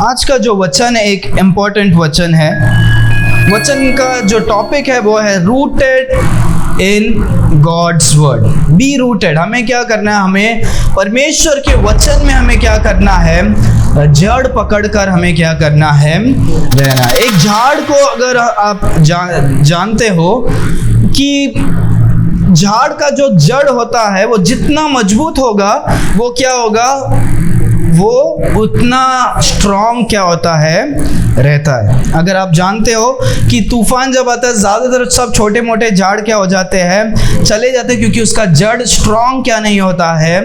आज का जो वचन है एक इम्पोर्टेंट वचन है। वचन का जो टॉपिक है वो है rooted in God's word. Be rooted, हमें क्या करना है, हमें परमेश्वर के वचन में हमें क्या करना है, जड़ पकड़कर हमें क्या करना है, रहना। एक झाड़ को अगर आप जानते हो कि झाड़ का जो जड़ होता है वो जितना मजबूत होगा वो क्या होगा, वो उतना स्ट्रॉन्ग क्या होता है, रहता है। अगर आप जानते हो कि तूफान जब आता है ज़्यादातर सब छोटे मोटे झाड़ क्या हो जाते हैं, चले जाते हैं, क्योंकि उसका जड़ स्ट्रॉन्ग क्या नहीं होता है,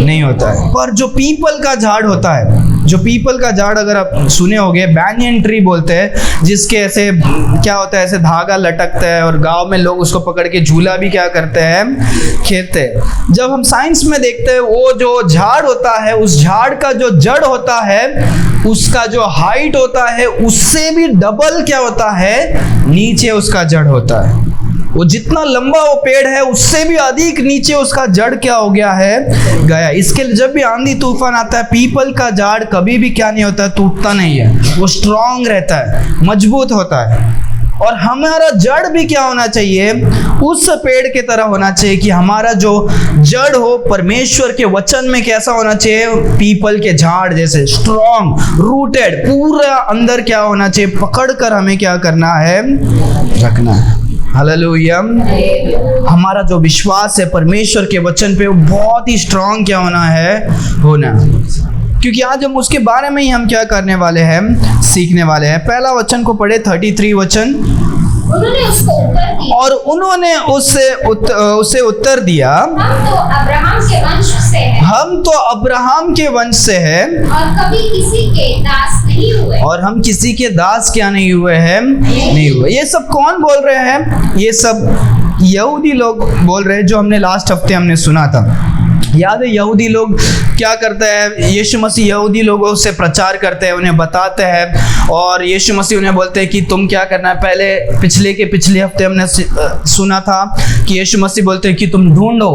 नहीं होता है। पर जो पीपल का झाड़ होता है, जो पीपल का झाड़ अगर आप सुने होंगे, बैंयन ट्री बोलते हैं, जिसके ऐसे क्या होता है, ऐसे धागा लटकता है और गांव में लोग उसको पकड़ के झूला भी क्या करते हैं, खेलते हैं। जब हम साइंस में देखते हैं वो जो झाड़ होता है, उस झाड़ का जो जड़ होता है, उसका जो हाइट होता है उससे भी डबल क्या होता है, नीचे उसका जड़ होता है। वो जितना लंबा वो पेड़ है उससे भी अधिक नीचे उसका जड़ क्या हो गया है, गया। इसके लिए जब भी आंधी तूफान आता है, पीपल का झाड़ कभी भी क्या नहीं होता, टूटता नहीं है, वो स्ट्रांग रहता है, मजबूत होता है। और हमारा जड़ भी क्या होना चाहिए, उस पेड़ के तरह होना चाहिए कि हमारा जो जड़ हो परमेश्वर के वचन में कैसा होना चाहिए, पीपल के झाड़ जैसे स्ट्रॉन्ग, रूटेड, पूरा अंदर क्या होना चाहिए, पकड़कर हमें क्या करना है, रखना है। हालेलुया। हमारा जो विश्वास है परमेश्वर के वचन पे वो बहुत ही स्ट्रॉन्ग क्या होना है, होना। क्योंकि आज हम उसके बारे में ही हम क्या करने वाले हैं, सीखने वाले हैं। पहला वचन को पढ़े, 33 वचन। उन्होंने उसको उत्तर दिया, और उन्होंने उससे उत्तर दिया, हम तो अब्राहम के वंश से हैं, हम तो अब्राहम के वंश से हैं, और कभी किसी के दास नहीं हुए। और हम किसी के दास क्या नहीं हुए हैं, नहीं हुए। ये सब कौन बोल रहे हैं, ये सब यहूदी लोग बोल रहे हैं, जो हमने लास्ट हफ्ते हमने सुना था। याद है, यहूदी लोग क्या करते हैं, यीशु मसीह यहूदी लोगों से प्रचार करते हैं, उन्हें बताते हैं, और यीशु मसीह उन्हें बोलते हैं कि तुम क्या करना है। पहले पिछले हफ्ते हमने सुना था कि यीशु मसीह बोलते हैं कि तुम ढूंढो,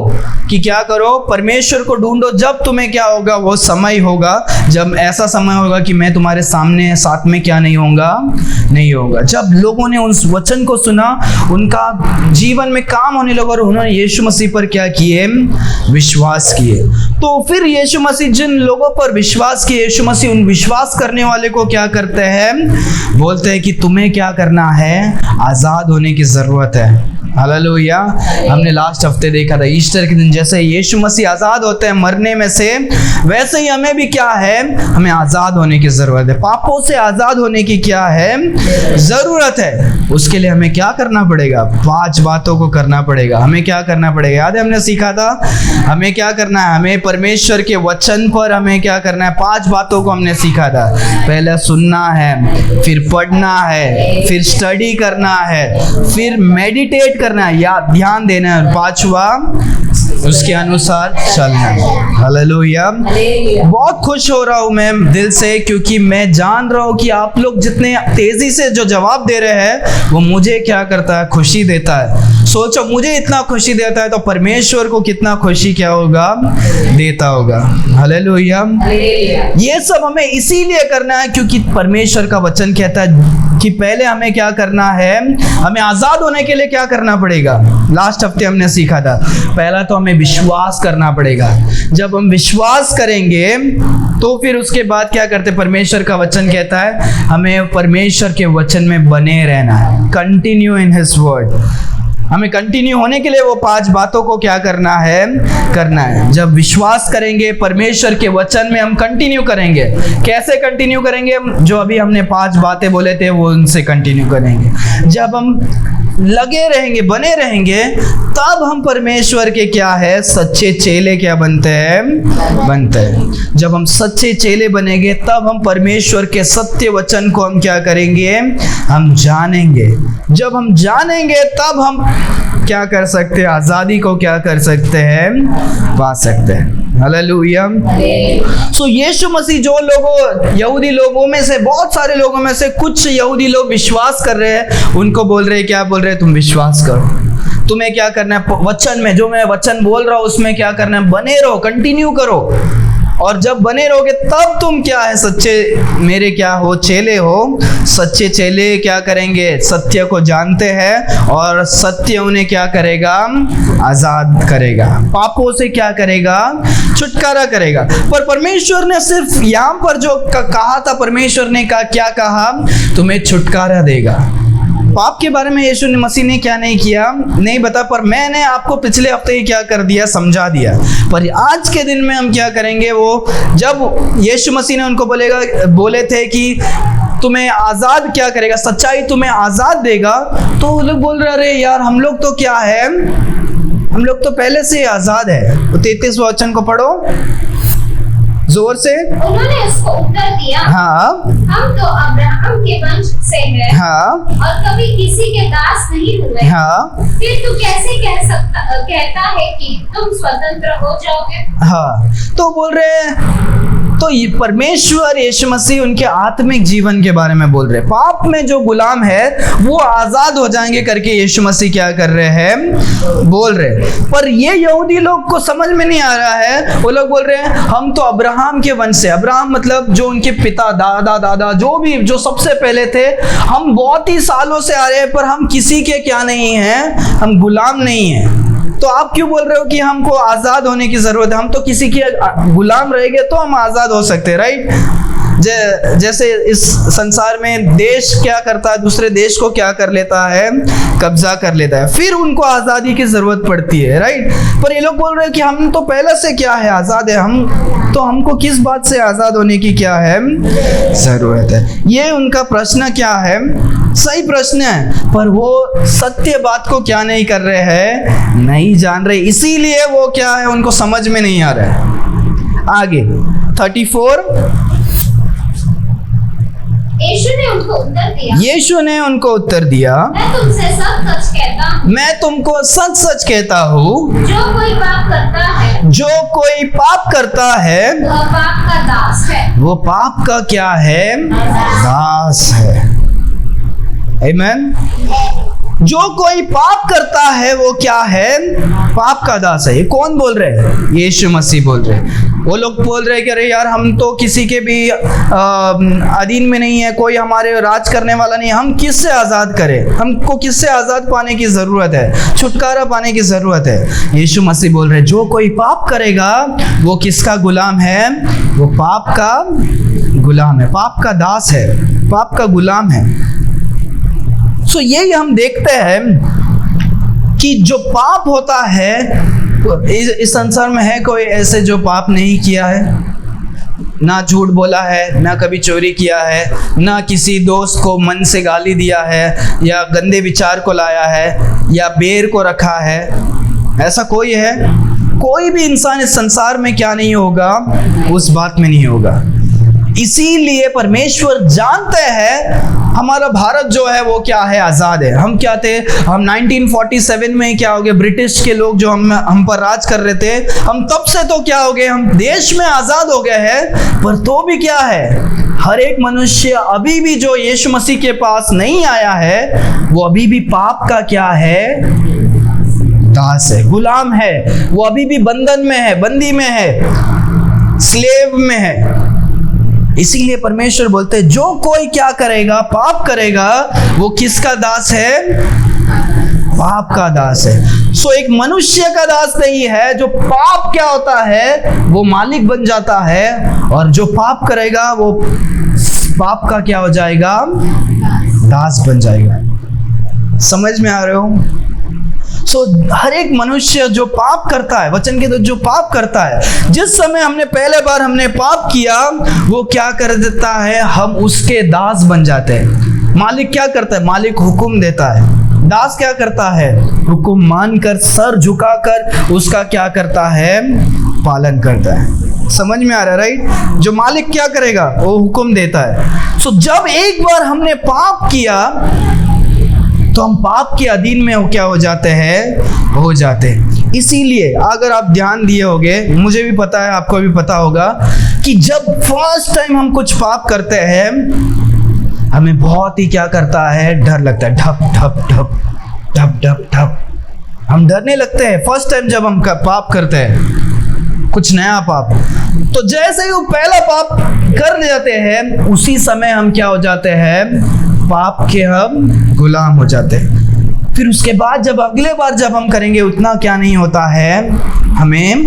कि क्या करो, परमेश्वर को ढूंढो। जब तुम्हें क्या होगा, वो समय होगा, जब ऐसा समय होगा कि मैं तुम्हारे सामने साथ में क्या नहीं होगा, नहीं होगा। जब लोगों ने उस वचन को सुना, उनका जीवन में काम होने लगा और उन्होंने यीशु मसीह पर क्या किए, विश्वास किए। तो फिर यीशु मसीह जिन लोगों पर विश्वास किए, यीशु मसीह उन विश्वास करने वाले को क्या करते हैं, बोलते हैं कि तुम्हें क्या करना है, आजाद होने की जरूरत है। हालेलुया। हमने लास्ट हफ्ते देखा था, ईस्टर के दिन जैसे यीशु मसीह आजाद होते हैं मरने में से, वैसे ही हमें भी क्या है, हमें आजाद होने की जरूरत है। पापों से आजाद होने की क्या है, जरूरत है। उसके लिए हमें क्या करना पड़ेगा, 5 बातों को करना पड़ेगा। हमें क्या करना पड़ेगा, याद है हमने सीखा था, हमें क्या करना है, हमें परमेश्वर के वचन पर हमें क्या करना है, 5 बातों को हमने सीखा था। पहले सुनना है, फिर पढ़ना है, फिर स्टडी करना है, फिर मेडिटेट करना है या ध्यान देना है, और 5वां उसके अनुसार चलना है। हालेलुया। बहुत खुश हो रहा हूँ मैं दिल से, क्योंकि मैं जान रहा हूँ कि आप लोग जितने तेजी से जो जवाब दे रहे हैं वो मुझे क्या करता है, खुशी देता है। सोचो, मुझे इतना खुशी देता है तो परमेश्वर को कितना खुशी क्या होगा, देता होगा। हालेलुया। ये सब हमें इसीलिए करना है क्योंकि परमेश्वर का वचन कहता है कि पहले हमें क्या करना है, हमें आजाद होने के लिए क्या करना पड़ेगा। लास्ट हफ्ते हमने सीखा था, पहला तो हमें विश्वास करना पड़ेगा। जब हम विश्वास करेंगे तो फिर उसके बाद क्या करते, परमेश्वर का वचन कहता है हमें परमेश्वर के वचन में बने रहना है, कंटिन्यू इन हिज वर्ड। हमें कंटिन्यू होने के लिए वो 5 बातों को क्या करना है, करना है। जब विश्वास करेंगे परमेश्वर के वचन में, हम कंटिन्यू करेंगे। कैसे कंटिन्यू करेंगे, जो अभी हमने 5 बातें बोले थे वो उनसे कंटिन्यू करेंगे। जब हम लगे रहेंगे, बने रहेंगे, तब हम परमेश्वर के क्या है, सच्चे चेले क्या बनते हैं, बनते हैं। जब हम सच्चे चेले बनेंगे तब हम परमेश्वर के सत्य वचन को हम क्या करेंगे, हम जानेंगे। जब हम जानेंगे तब हम क्या कर सकते हैं, आज़ादी को क्या कर सकते हैं, पा सकते हैं। हालेलुया। सो यीशु मसीह जो लोगों, यहूदी लोगों में से, बहुत सारे लोगों में से कुछ यहूदी लोग विश्वास कर रहे हैं, उनको बोल रहे हैं, क्या बोल रहे हैं, तुम विश्वास करो, तुम्हें क्या करना है, वचन में, जो मैं वचन बोल रहा हूँ उसमें क्या करना है, बने रहो, कंटिन्यू करो। और जब बने रहोगे तब तुम क्या है, सच्चे मेरे क्या हो, चेले हो। सच्चे चेले क्या करेंगे, सत्य को जानते हैं और सत्य उन्हें क्या करेगा, आजाद करेगा, पापों से क्या करेगा, छुटकारा करेगा। पर परमेश्वर ने सिर्फ यहाँ पर जो कहा था, परमेश्वर ने क्या कहा, तुम्हें छुटकारा देगा। पाप के बारे में यीशु मसीह ने क्या नहीं किया, नहीं बता, पर मैंने आपको पिछले हफ्ते ही क्या कर दिया, समझा दिया। पर आज के दिन में हम क्या करेंगे, वो जब यीशु मसीह ने उनको बोले थे कि तुम्हें आज़ाद क्या करेगा, सच्चाई तुम्हें आज़ाद देगा, तो वो लोग बोल रहे अरे यार हम लोग तो क्या है, हम लोग तो पहले से आज़ाद है। 33वां वचन को पढ़ो जोर से। उन्होंने उसको उत्तर दिया, हाँ, हम तो अब्राहम के वंश से हैं, हाँ, और कभी किसी के दास नहीं हुए। हाँ, फिर तू कैसे कहता है कि तुम स्वतंत्र हो जाओगे? हाँ, तो बोल रहे हैं, तो ये परमेश्वर यीशु मसीह उनके आत्मिक जीवन के बारे में बोल रहे हैं। पाप में जो गुलाम है वो आजाद हो जाएंगे करके यीशु मसीह क्या कर रहे हैं, बोल रहे हैं। पर ये यहूदी लोग को समझ में नहीं आ रहा है। वो लोग बोल रहे हैं हम तो अब्राहम के वंश से, अब्राहम मतलब जो उनके पिता, दादा जो सबसे पहले थे, हम बहुत ही सालों से आ रहे हैं, पर हम किसी के क्या नहीं हैं, हम गुलाम नहीं हैं। तो आप क्यों बोल रहे हो कि हमको आज़ाद होने की ज़रूरत है? हम तो किसी के गुलाम रहेंगे तो हम आज़ाद हो सकते हैं, राइट? जैसे इस संसार में देश क्या करता है, दूसरे देश को क्या कर लेता है, कब्जा कर लेता है, फिर उनको आज़ादी की ज़रूरत पड़ती है, राइट? पर ये लोग बोल रहे हैं कि हम तो पहले से क्या है, आज़ाद है, हमको किस बात से आज़ाद होने की क्या है ज़रूरत है। ये उनका प्रश्न क्या है, सही प्रश्न है, पर वो सत्य बात को क्या नहीं कर रहे हैं, नहीं जान रहे, इसीलिए वो क्या है, उनको समझ में नहीं आ रहा है। आगे 34। यीशु ने उनको उत्तर दिया, यीशु ने उनको उत्तर दिया, मैं तुमसे सच सच कहता हूँ, मैं तुमको सच सच कहता हूँ, जो कोई पाप करता है, जो कोई पाप करता है वह पाप का दास है। वो पाप का क्या है, दास है। आमीन। जो कोई पाप करता है वो क्या है, पाप का दास है। ये कौन बोल रहे हैं, यीशु मसीह बोल रहे हैं। वो लोग बोल रहे हैं कि अरे यार हम तो किसी के भी अधीन में नहीं है, कोई हमारे राज करने वाला नहीं है, हम किससे आज़ाद करें, हमको किससे आज़ाद पाने की ज़रूरत है, छुटकारा पाने की ज़रूरत है। यीशु मसीह बोल रहे हैं जो कोई पाप करेगा वो किसका गुलाम है, वो पाप का गुलाम है, पाप का दास है, पाप का गुलाम है। सो यही हम देखते हैं कि जो पाप होता है, इस संसार में है कोई ऐसे जो पाप नहीं किया है, ना झूठ बोला है, ना कभी चोरी किया है, ना किसी दोस्त को मन से गाली दिया है, या गंदे विचार को लाया है, या बेर को रखा है, ऐसा कोई है? कोई भी इंसान इस संसार में क्या नहीं होगा, उस बात में नहीं होगा। इसीलिए परमेश्वर जानते हैं हमारा भारत जो है वो क्या है, आज़ाद है। हम क्या थे, हम 1947 में क्या हो गए, ब्रिटिश के लोग जो हम पर राज कर रहे थे, हम तब से तो क्या हो गए, हम देश में आज़ाद हो गए हैं। पर तो भी क्या है, हर एक मनुष्य अभी भी जो यीशु मसीह के पास नहीं आया है, वो अभी भी पाप का क्या है, दास है, गुलाम है। वो अभी भी बंधन में है, बंदी में है, स्लेव में है। इसीलिए परमेश्वर बोलते हैं जो कोई क्या करेगा, पाप करेगा, वो किसका दास है, पाप का दास है। सो एक मनुष्य का दास नहीं है। जो पाप क्या होता है, वो मालिक बन जाता है, और जो पाप करेगा वो पाप का क्या हो जाएगा, दास बन जाएगा। समझ में आ रहे हो? सो हर एक मनुष्य जो पाप करता है, वचन के तो जो पाप करता है, जिस समय हमने पहले बार हमने पाप किया, वो क्या कर देता है, हम उसके दास बन जाते हैं। मालिक क्या करता है, मालिक हुक्म देता है, दास क्या करता है, हुक्म मानकर सर झुकाकर उसका क्या करता है, पालन करता है। समझ में आ रहा है, राइट? जो मालिक क्या करेगा, वो हुक्म देता है। सो जब एक बार हमने पाप किया तो हम पाप के अधीन में क्या हो जाते हैं, हो जाते हैं। इसीलिए अगर आप ध्यान दिए होंगे, मुझे भी पता है, आपको भी पता होगा कि जब फर्स्ट टाइम हम कुछ पाप करते हैं, हमें बहुत ही क्या करता है, डर लगता है, ढप ढप ढप ढप ढप ढप, हम डरने लगते हैं फर्स्ट टाइम जब हम पाप करते हैं, कुछ नया पाप। तो जैसे ही वो पहला पाप कर जाते हैं, उसी समय हम क्या हो जाते हैं, पाप के हम गुलाम हो जाते हैं। फिर उसके बाद जब अगले बार जब हम करेंगे, उतना क्या नहीं होता है, हमें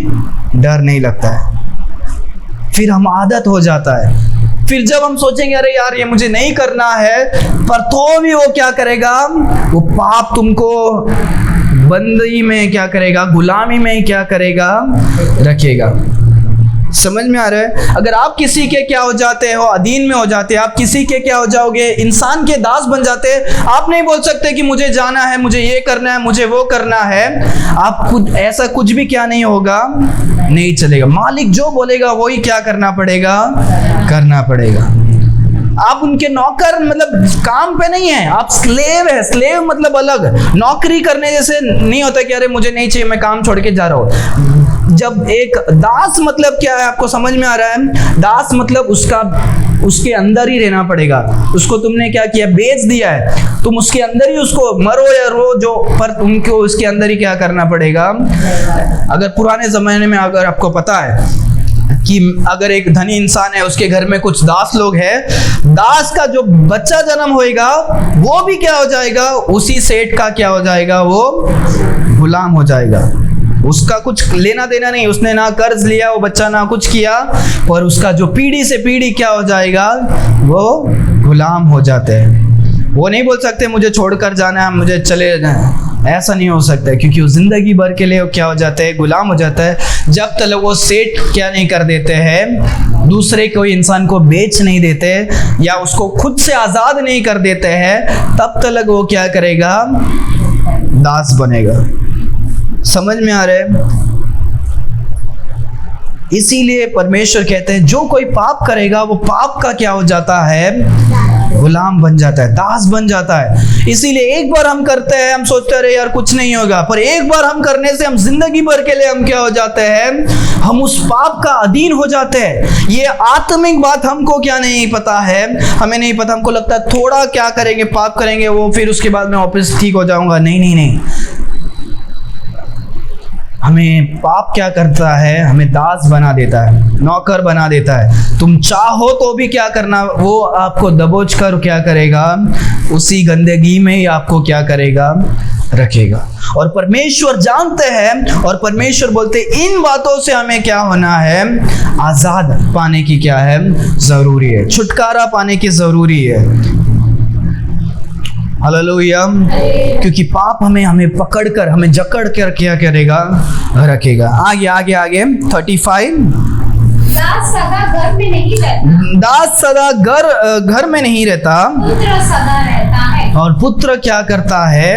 डर नहीं लगता है, फिर हम आदत हो जाता है। फिर जब हम सोचेंगे अरे यार ये मुझे नहीं करना है, पर तो भी वो क्या करेगा, वो पाप तुमको बंदी में क्या करेगा, गुलामी में क्या करेगा, रखेगा। समझ में आ रहा है? अगर आप किसी के क्या हो जाते हो, अधीन में हो जाते हैं, आप किसी के क्या हो जाओगे, इंसान के दास बन जाते हैं। आप नहीं बोल सकते कि मुझे जाना है, मुझे ये करना है, मुझे वो करना है। आप खुद ऐसा कुछ भी क्या नहीं होगा, नहीं चलेगा। मालिक जो बोलेगा वही क्या करना पड़ेगा, करना पड़ेगा। आप उनके नौकर मतलब काम पे नहीं है, आप स्लेव है। स्लेव मतलब अलग, नौकरी करने जैसे नहीं होता कि अरे मुझे नहीं चाहिए, मैं काम छोड़ के जा रहा हूँ। जब एक दास मतलब क्या है, आपको समझ में आ रहा है? दास मतलब उसके अंदर ही रहना पड़ेगा। उसको तुमने क्या किया, बेच दिया है, तुम उसके अंदर ही उसको मरो या रो जो, पर तुमको उसके अंदर ही क्या करना पड़ेगा। अगर पुराने जमाने में अगर आपको पता है कि अगर एक धनी इंसान है, उसके घर में कुछ दास लोग हैं, दास का जो बच्चा जन्म होएगा वो भी क्या हो जाएगा, उसी सेठ का क्या हो जाएगा, वो गुलाम हो जाएगा। उसका कुछ लेना देना नहीं, उसने ना कर्ज लिया वो बच्चा, ना कुछ किया, पर उसका जो पीढ़ी से पीढ़ी क्या हो जाएगा, वो गुलाम हो जाते हैं। वो नहीं बोल सकते मुझे छोड़कर जाना है, मुझे चले जाना, ऐसा नहीं हो सकता, क्योंकि वो जिंदगी भर के लिए वो क्या हो जाता है, गुलाम हो जाता है। जब तक वो सेठ क्या नहीं कर देते हैं, दूसरे कोई इंसान को बेच नहीं देते या उसको खुद से आज़ाद नहीं कर देते हैं, तब तक वो क्या करेगा, दास बनेगा। समझ में आ रहा है? इसीलिए परमेश्वर कहते हैं जो कोई पाप करेगा वो पाप का क्या हो जाता है, गुलाम बन जाता है, दास बन जाता है। इसीलिए एक बार हम करते हैं, हम सोचते हैं यार कुछ नहीं होगा, पर एक बार हम करने से हम जिंदगी भर के लिए हम क्या हो जाते हैं, हम उस पाप का अधीन हो जाते हैं। ये आत्मिक बात हमको क्या नहीं पता है, हमें नहीं पता। हमको लगता है थोड़ा क्या करेंगे, पाप करेंगे, वो फिर उसके बाद मैं वापस ठीक हो जाऊंगा। नहीं नहीं नहीं, हमें पाप क्या करता है, हमें दास बना देता है, नौकर बना देता है। तुम चाहो तो भी क्या करना, वो आपको दबोच कर क्या करेगा, उसी गंदगी में ही आपको क्या करेगा, रखेगा। और परमेश्वर जानते हैं, और परमेश्वर बोलते इन बातों से हमें क्या होना है, आजाद पाने की क्या है, जरूरी है, छुटकारा पाने की जरूरी है। हालेलुया। क्योंकि पाप हमें पकड़कर, हमें जकड़ कर क्या करेगा, रखेगा। आगे आगे आगे 35। दास सदा घर में नहीं रहता, दास सदा घर में नहीं रहता, पुत्र सदा रहता है, और पुत्र क्या करता है,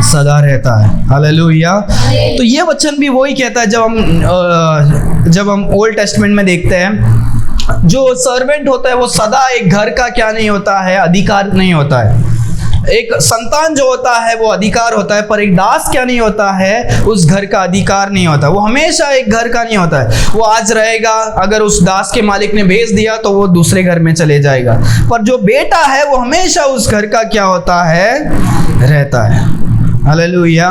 सदा रहता है। हालेलुया। तो ये वचन भी वही कहता है जब हम ओल्ड टेस्टमेंट में देखते हैं, जो सर्वेंट होता है वो सदा एक घर का क्या नहीं होता है, अधिकार नहीं होता है। एक संतान जो होता है वो अधिकार होता है, पर एक दास क्या नहीं होता है, उस घर का अधिकार नहीं होता। वो हमेशा एक घर का नहीं होता है। वो आज रहेगा, अगर उस दास के मालिक ने भेज दिया तो वो दूसरे घर में चले जाएगा, पर जो बेटा है वो हमेशा उस घर का क्या होता है, रहता है। हालेलुया।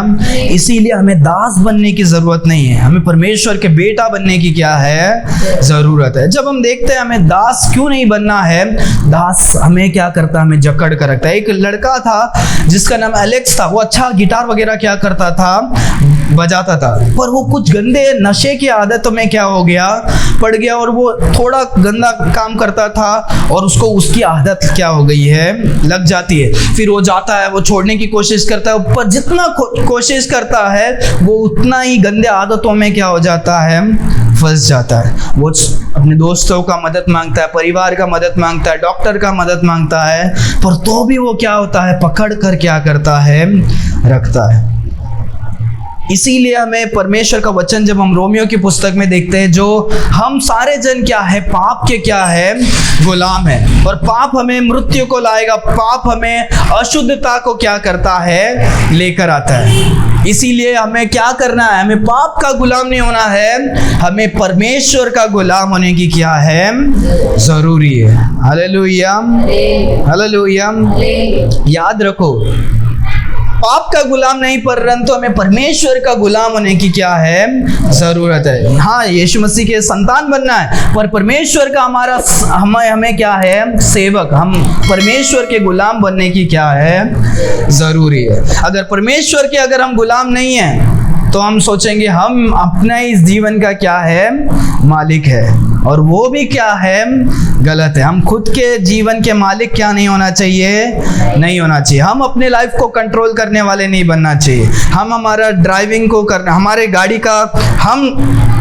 इसीलिए हमें दास बनने की जरूरत नहीं है, हमें परमेश्वर के बेटा बनने की क्या है, जरूरत है। जब हम देखते हैं हमें दास क्यों नहीं बनना है, दास हमें क्या करता है, हमें जकड़ कर रखता है। एक लड़का था जिसका नाम एलेक्स था, वो अच्छा गिटार वगैरह क्या करता था, बजाता था, पर वो कुछ गंदे नशे की आदतों में क्या हो गया, पड़ गया, और वो थोड़ा गंदा काम करता था और उसको उसकी आदत क्या हो गई है, लग जाती है। फिर वो जाता है, वो छोड़ने की कोशिश करता है, पर जितना कोशिश करता है वो उतना ही गंदे आदतों में क्या हो जाता है, फंस जाता है। वो अपने दोस्तों का मदद मांगता है, परिवार का मदद मांगता है, डॉक्टर का मदद मांगता है, पर तो भी वो क्या होता है, पकड़ कर क्या करता है, रखता है। इसीलिए हमें परमेश्वर का वचन जब हम रोमियो की पुस्तक में देखते हैं, जो हम सारे जन क्या है, पाप के क्या है, गुलाम है, और पाप हमें मृत्यु को लाएगा, पाप हमें अशुद्धता को क्या करता है, लेकर आता है। इसीलिए हमें क्या करना है, हमें पाप का गुलाम नहीं होना है, हमें परमेश्वर का गुलाम होने की क्या है, जरूरी है। Hallelujah, hallelujah. याद रखो, पाप का गुलाम नहीं परंतु हमें परमेश्वर का गुलाम होने की क्या है, जरूरत है। हाँ, यीशु मसीह के संतान बनना है, पर परमेश्वर का हमारा हमें क्या है, सेवक, हम परमेश्वर के गुलाम बनने की क्या है, जरूरी है। अगर परमेश्वर के अगर हम गुलाम नहीं हैं तो हम सोचेंगे हम अपना इस जीवन का क्या है, मालिक है, और वो भी क्या है, गलत है। हम खुद के जीवन के मालिक क्या नहीं होना चाहिए, नहीं होना चाहिए। हम अपने लाइफ को कंट्रोल करने वाले नहीं बनना चाहिए। हम हमारा ड्राइविंग को करना, हमारे गाड़ी का हम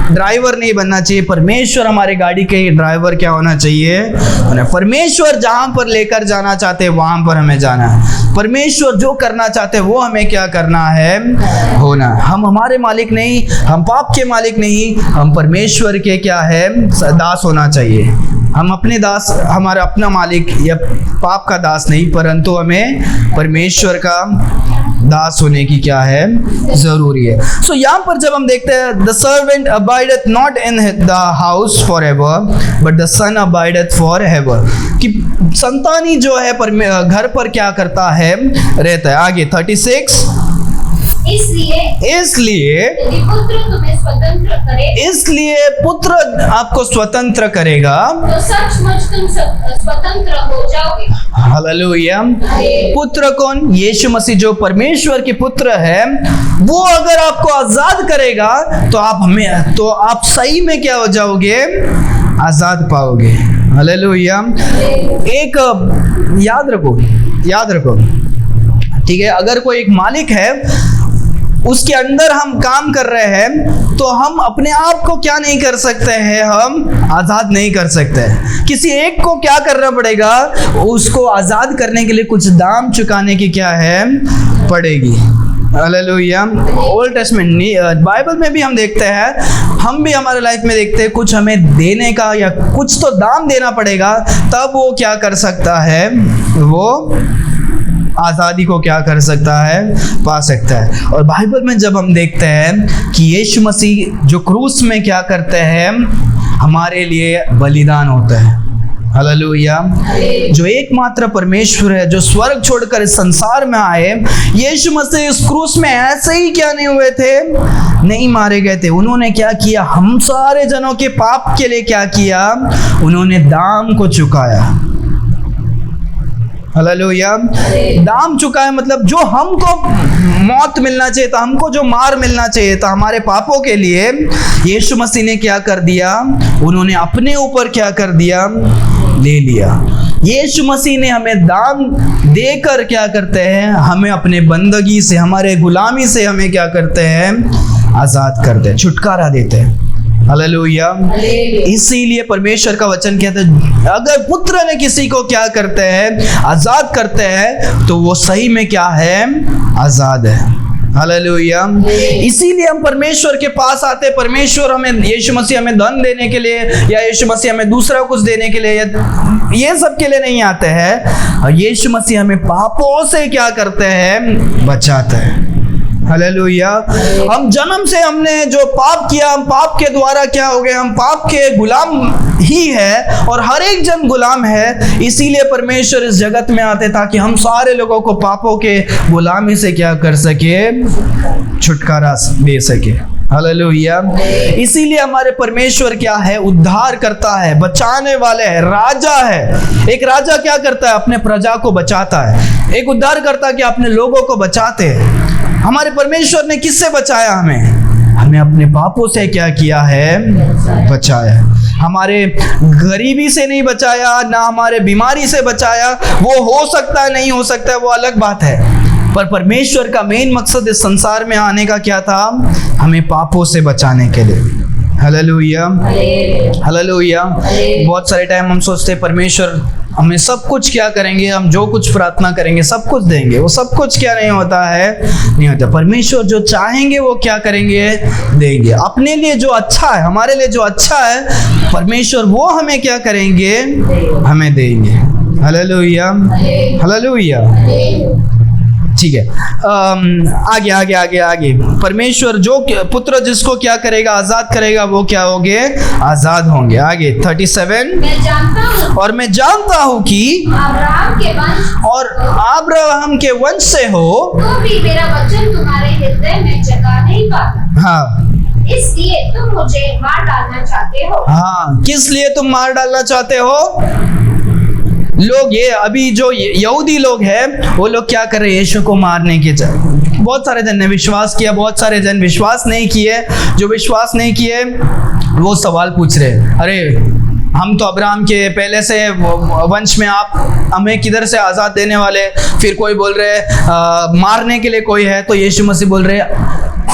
ड्राइवर नहीं बनना चाहिए। परमेश्वर हमारे गाड़ी के ड्राइवर क्या होना चाहिए, परमेश्वर जहाँ पर लेकर जाना चाहते हैं वहाँ पर हमें जाना है। परमेश्वर जो करना चाहते हैं वो हमें क्या करना है, होना। हम हमारे मालिक नहीं, हम पाप के मालिक नहीं, हम परमेश्वर के क्या है, दास होना चाहिए। हम अपने दास, हमारा अपना मालिक या पाप का दास नहीं, परंतु हमें परमेश्वर का दास होने की क्या है, जरूरी है। सो यहाँ पर जब हम देखते हैं the servant abideth not in the house for ever but the son abideth for ever, कि संतानी जो है घर पर क्या करता है, रहता है। आगे 36, इसलिए यदि पुत्र तुम्हें स्वतंत्र करे, इसलिए पुत्र आपको स्वतंत्र करेगा तो सचमुच तुम स्वतंत्र हो जाओगे। हालेलुया। पुत्र कौन, यीशु मसीह जो परमेश्वर के पुत्र है, वो अगर आपको आजाद करेगा तो आप सही में क्या हो जाओगे, आजाद पाओगे। हालेलुया। एक याद रखो, ठीक है, अगर कोई एक मालिक है, उसके अंदर हम काम कर रहे हैं, तो हम अपने आप को क्या नहीं कर सकते हैं, हम आज़ाद नहीं कर सकते हैं। किसी एक को क्या करना पड़ेगा, उसको आज़ाद करने के लिए कुछ दाम चुकाने की क्या है, पड़ेगी। हालेलुया। ओल्ड टेस्टमेंट बाइबल में भी हम देखते हैं, हम भी हमारे लाइफ में देखते हैं, कुछ हमें देने का या कुछ तो दाम देना पड़ेगा, तब वो क्या कर सकता है, वो आज़ादी को क्या कर सकता है, पा सकता है। और बाइबल में जब हम देखते हैं कि यीशु मसीह जो क्रूस में क्या करते हैं, हमारे लिए बलिदान होता है। हालेलुया। जो एकमात्र परमेश्वर है, जो स्वर्ग छोड़कर इस संसार में आए, यीशु मसीह इस क्रूस में ऐसे ही क्या नहीं हुए थे, नहीं मारे गए थे। उन्होंने क्या किया, हम सारे जनों के पाप के लिए क्या किया, उन्होंने दाम को चुकाया। हालेलुया। दाम चुकाया मतलब जो हमको मौत मिलना चाहिए था, हमको जो मार मिलना चाहिए था हमारे पापों के लिए, यीशु मसीह ने क्या कर दिया, उन्होंने अपने ऊपर क्या कर दिया, ले लिया। यीशु मसीह ने हमें दाम देकर क्या करते हैं, हमें अपने बंदगी से, हमारे गुलामी से हमें क्या करते हैं, आज़ाद करते हैं, छुटकारा देते हैं। हालेलुया। इसीलिए परमेश्वर का वचन कहता है, अगर पुत्र ने किसी को क्या करते हैं, आजाद करते हैं, तो वो सही में क्या है, आजाद है। हालेलुया। इसीलिए हम परमेश्वर के पास आते, परमेश्वर हमें, यीशु मसीह हमें धन देने के लिए या यीशु मसीह हमें दूसरा कुछ देने के लिए, ये सब के लिए नहीं आते हैं। यीशु मसीह हमें पापों से क्या करते हैं, बचाते हैं। हालेलुया। हम जन्म से हमने जो पाप किया, हम पाप के द्वारा क्या हो गए, हम पाप के गुलाम ही है, और हर एक जन गुलाम है। इसीलिए परमेश्वर इस जगत में आते ताकि हम सारे लोगों को पापों के गुलामी से क्या कर सके, छुटकारा दे सके। हालेलुया। इसीलिए हमारे परमेश्वर क्या है, उद्धार करता है, बचाने वाले है, राजा है। एक राजा क्या करता है, अपने प्रजा को बचाता है। एक उद्धार करता है कि अपने लोगों को बचाते हैं। हमारे परमेश्वर ने किससे बचाया, हमें अपने पापों से क्या किया है, बचाया। हमारे गरीबी से नहीं बचाया, ना हमारे बीमारी से बचाया। वो हो सकता है, नहीं हो सकता है, वो अलग बात है, पर परमेश्वर का मेन मकसद इस संसार में आने का क्या था, हमें पापों से बचाने के लिए। हालेलुया। हालेलुया। बहुत सारे टाइम हम सोचते हैं परमेश्वर हमें सब कुछ क्या करेंगे, हम जो कुछ प्रार्थना करेंगे सब कुछ देंगे। वो सब कुछ क्या नहीं होता है, नहीं होता। परमेश्वर जो चाहेंगे वो क्या करेंगे, देंगे। अपने लिए जो अच्छा है, हमारे लिए जो अच्छा है, परमेश्वर वो हमें क्या करेंगे, हमें देंगे। हालेलुया। हालेलुया। ठीक है, आगे आगे आगे आगे। परमेश्वर जो पुत्र जिसको क्या करेगा, आजाद करेगा, वो क्या होंगे, आजाद होंगे। आगे 37, मैं जानता हूँ और मैं जानता हूँ कि अब्राहम के वंश और अब्राहम के वंश से हो, तो भी मेरा वचन तुम्हारे हृदय में जगह नहीं पाता, हाँ इसलिए तुम मुझे मार डालना चाहते हो। हाँ, किस लिए तुम मार डालना चाहते हो? लोग ये अभी जो यहूदी लोग हैं वो लोग क्या कर रहे हैं, यीशु को मारने के बहुत सारे जन ने विश्वास किया, बहुत सारे जन विश्वास नहीं किए। जो विश्वास नहीं किए वो सवाल पूछ रहे, अरे हम तो अब्राहम के पहले से वंश में, आप हमें किधर से आज़ाद देने वाले? फिर कोई बोल रहे मारने के लिए कोई है, तो यीशु मसीह बोल रहे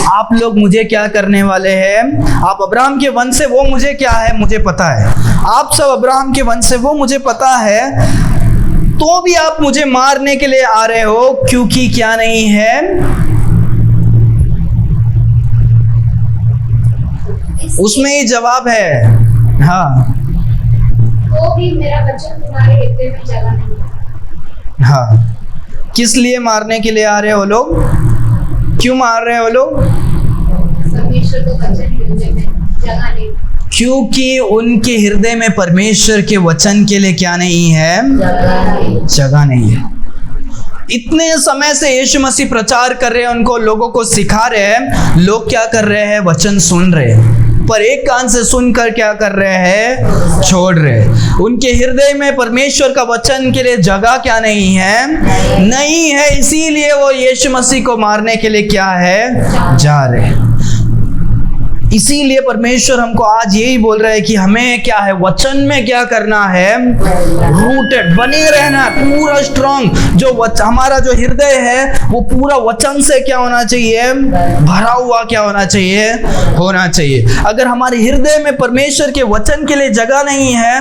आप लोग मुझे क्या करने वाले हैं? आप अब्राहम के वंश से, वो मुझे क्या है, मुझे पता है। आप सब अब्राहम के वंश से, वो मुझे पता है, तो भी आप मुझे मारने के लिए आ रहे हो, क्योंकि क्या नहीं है, उसमें ही जवाब है। हाँ, तो भी मेरा वचन तुम्हारे हृदय में जगह नहीं। हाँ, किस लिए मारने के लिए आ रहे हो लोग? क्यों मार रहे हो लोग? परमेश्वर को वचन हृदय में जगह नहीं, क्योंकि उनके हृदय में परमेश्वर के वचन के लिए क्या नहीं है, जगह नहीं है। इतने समय से यीशु मसीह प्रचार कर रहे हैं, उनको लोगों को सिखा रहे हैं, लोग क्या कर रहे हैं, वचन सुन रहे हैं, पर एक कान से सुनकर क्या कर रहे हैं, छोड़ रहे हैं। उनके हृदय में परमेश्वर का वचन के लिए जगह क्या नहीं है, नहीं है, इसीलिए वो यीशु मसीह को मारने के लिए क्या है, जा रहे हैं। इसीलिए परमेश्वर हमको आज यही बोल रहा है कि हमें क्या है, वचन में क्या करना है, रूटेड बने रहना, पूरा स्ट्रांग। जो हमारा जो हृदय है वो पूरा वचन से क्या होना चाहिए, भरा हुआ क्या होना चाहिए, होना चाहिए। अगर हमारे हृदय में परमेश्वर के वचन के लिए जगह नहीं है,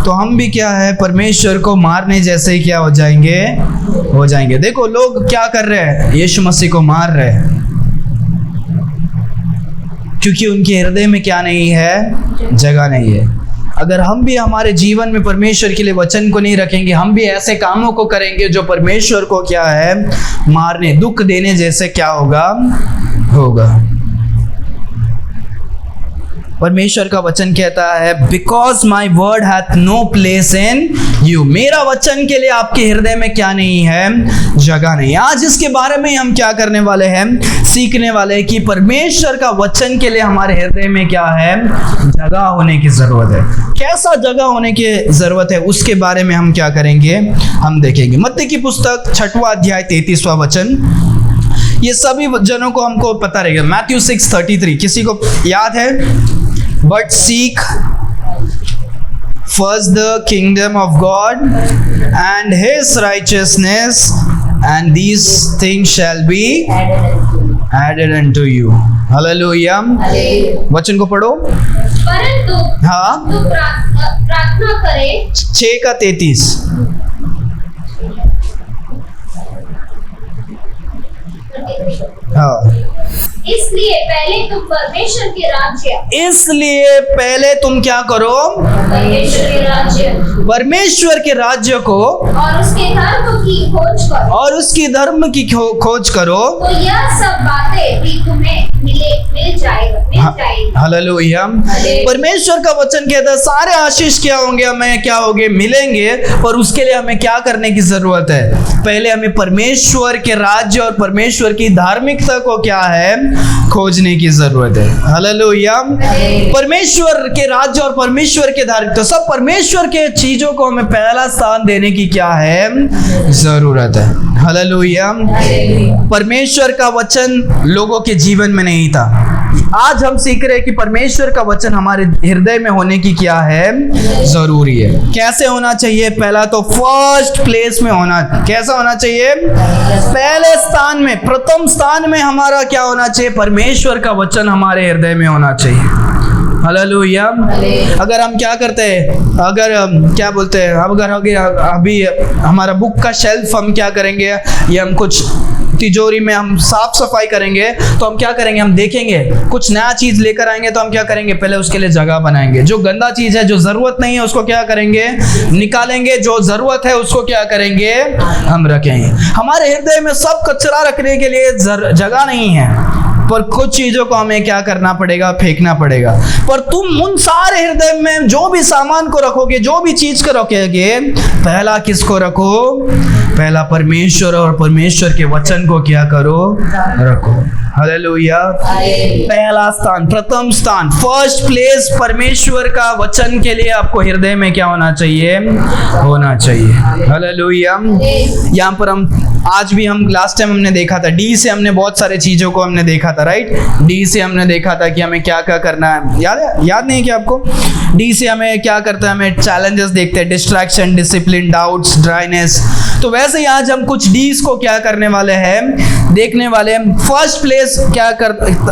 तो हम भी क्या है, परमेश्वर को मारने जैसे ही क्या हो जाएंगे। देखो लोग क्या कर रहे हैं, यीशु मसीह को मार रहे हैं, क्योंकि उनके हृदय में क्या नहीं है, जगह नहीं है। अगर हम भी हमारे जीवन में परमेश्वर के लिए वचन को नहीं रखेंगे, हम भी ऐसे कामों को करेंगे जो परमेश्वर को क्या है, मारने, दुख देने जैसे क्या होगा। परमेश्वर का वचन कहता है, because my word hath no place in you, मेरा वचन के लिए आपके हृदय में क्या नहीं है, जगह नहीं। आज इसके बारे में हम क्या करने वाले हैं, सीखने वाले हैं कि परमेश्वर का वचन के लिए हमारे हृदय में क्या है, जगह होने की जरूरत है। कैसा जगह होने की जरूरत है, उसके बारे में हम क्या करेंगे, हम देखेंगे। मत्ती की पुस्तक 6वां अध्याय 33वां वचन, ये सभी जनों को हमको पता रहेगा। मैथ्यू 6:33 किसी को याद है? But seek first the kingdom of God and his righteousness and these things shall be added unto you. Hallelujah. वचन को पढ़ो। परंतु हाँ, तू प्रार्थना करे। 6:33। हाँ, इसलिए पहले तुम परमेश्वर के राज्य, इसलिए पहले तुम क्या करो, परमेश्वर के राज्य परमेश्वर के राज्य को और उसके धर्म की खोज करो, और उसकी धर्म की खोज करो, तो यह सब बातें भी तुम्हें मिल जाएगी। हालेलुया। परमेश्वर का वचन कहता है सारे आशीष क्या होंगे, हमें क्या होंगे, मिलेंगे, पर उसके लिए हमें क्या करने की जरूरत है, पहले हमें परमेश्वर के राज्य और परमेश्वर की धार्मिकता को क्या है, खोजने की जरूरत है। हालेलुया। परमेश्वर के राज्य और परमेश्वर के धार्मिकता, सब परमेश्वर के चीजों को हमें पहला स्थान देने की क्या है, जरूरत है। हालेलुया। परमेश्वर का वचन लोगों के जीवन में नहीं था, आज हम सीख रहे हैं कि परमेश्वर का वचन हमारे हृदय में होने की क्या है, जरूरी है। कैसे होना चाहिए? पहला तो फर्स्ट प्लेस में होना, कैसा होना चाहिए, पहले स्थान में, प्रथम स्थान में हमारा क्या होना चाहिए, परमेश्वर का वचन हमारे हृदय में होना चाहिए। हालेलुया। अगर हम क्या करते हैं, अगर क्या बोलते हैं, अगर अभी हमारा बुक का शेल्फ हम क्या करेंगे, ये हम कुछ तिजोरी में हम साफ सफाई करेंगे तो हम क्या करेंगे, हम देखेंगे कुछ नया चीज लेकर आएंगे तो हम क्या करेंगे, पहले उसके लिए जगह बनाएंगे। जो गंदा चीज है, जो जरूरत नहीं है, उसको क्या करेंगे, निकालेंगे। जो जरूरत है उसको क्या करेंगे, हम रखेंगे। हमारे हृदय में सब कचरा रखने के लिए जगह नहीं है, पर कुछ चीजों को हमें क्या करना पड़ेगा, फेंकना पड़ेगा। पर तुम उन सारे हृदय में जो भी सामान को रखोगे, जो भी चीज को रखोगे, पहला किसको रखो, पहला परमेश्वर और परमेश्वर के वचन को क्या करो, रखो। हालेलुया। पहला स्थान, प्रथम स्थान, फर्स्ट प्लेस परमेश्वर का वचन के लिए आपको हृदय में क्या होना चाहिए, होना चाहिए। हालेलुया। यहाँ पर हम आज भी, हम लास्ट टाइम हमने देखा था, डी से हमने बहुत सारे चीजों को हमने देखा था, राइट। डी से हमने देखा था कि हमें क्या क्या करना है, याद नहीं है क्या आपको? डी से हमें क्या करता है, हमें चैलेंजेस देखते हैं, डिस्ट्रैक्शन, डिसिप्लिन, डाउट्स, ड्राइनेस। तो वैसे ही आज हम कुछ डीज को क्या करने वाले हैं, देखने वाले हैं। फर्स्ट प्लेस क्या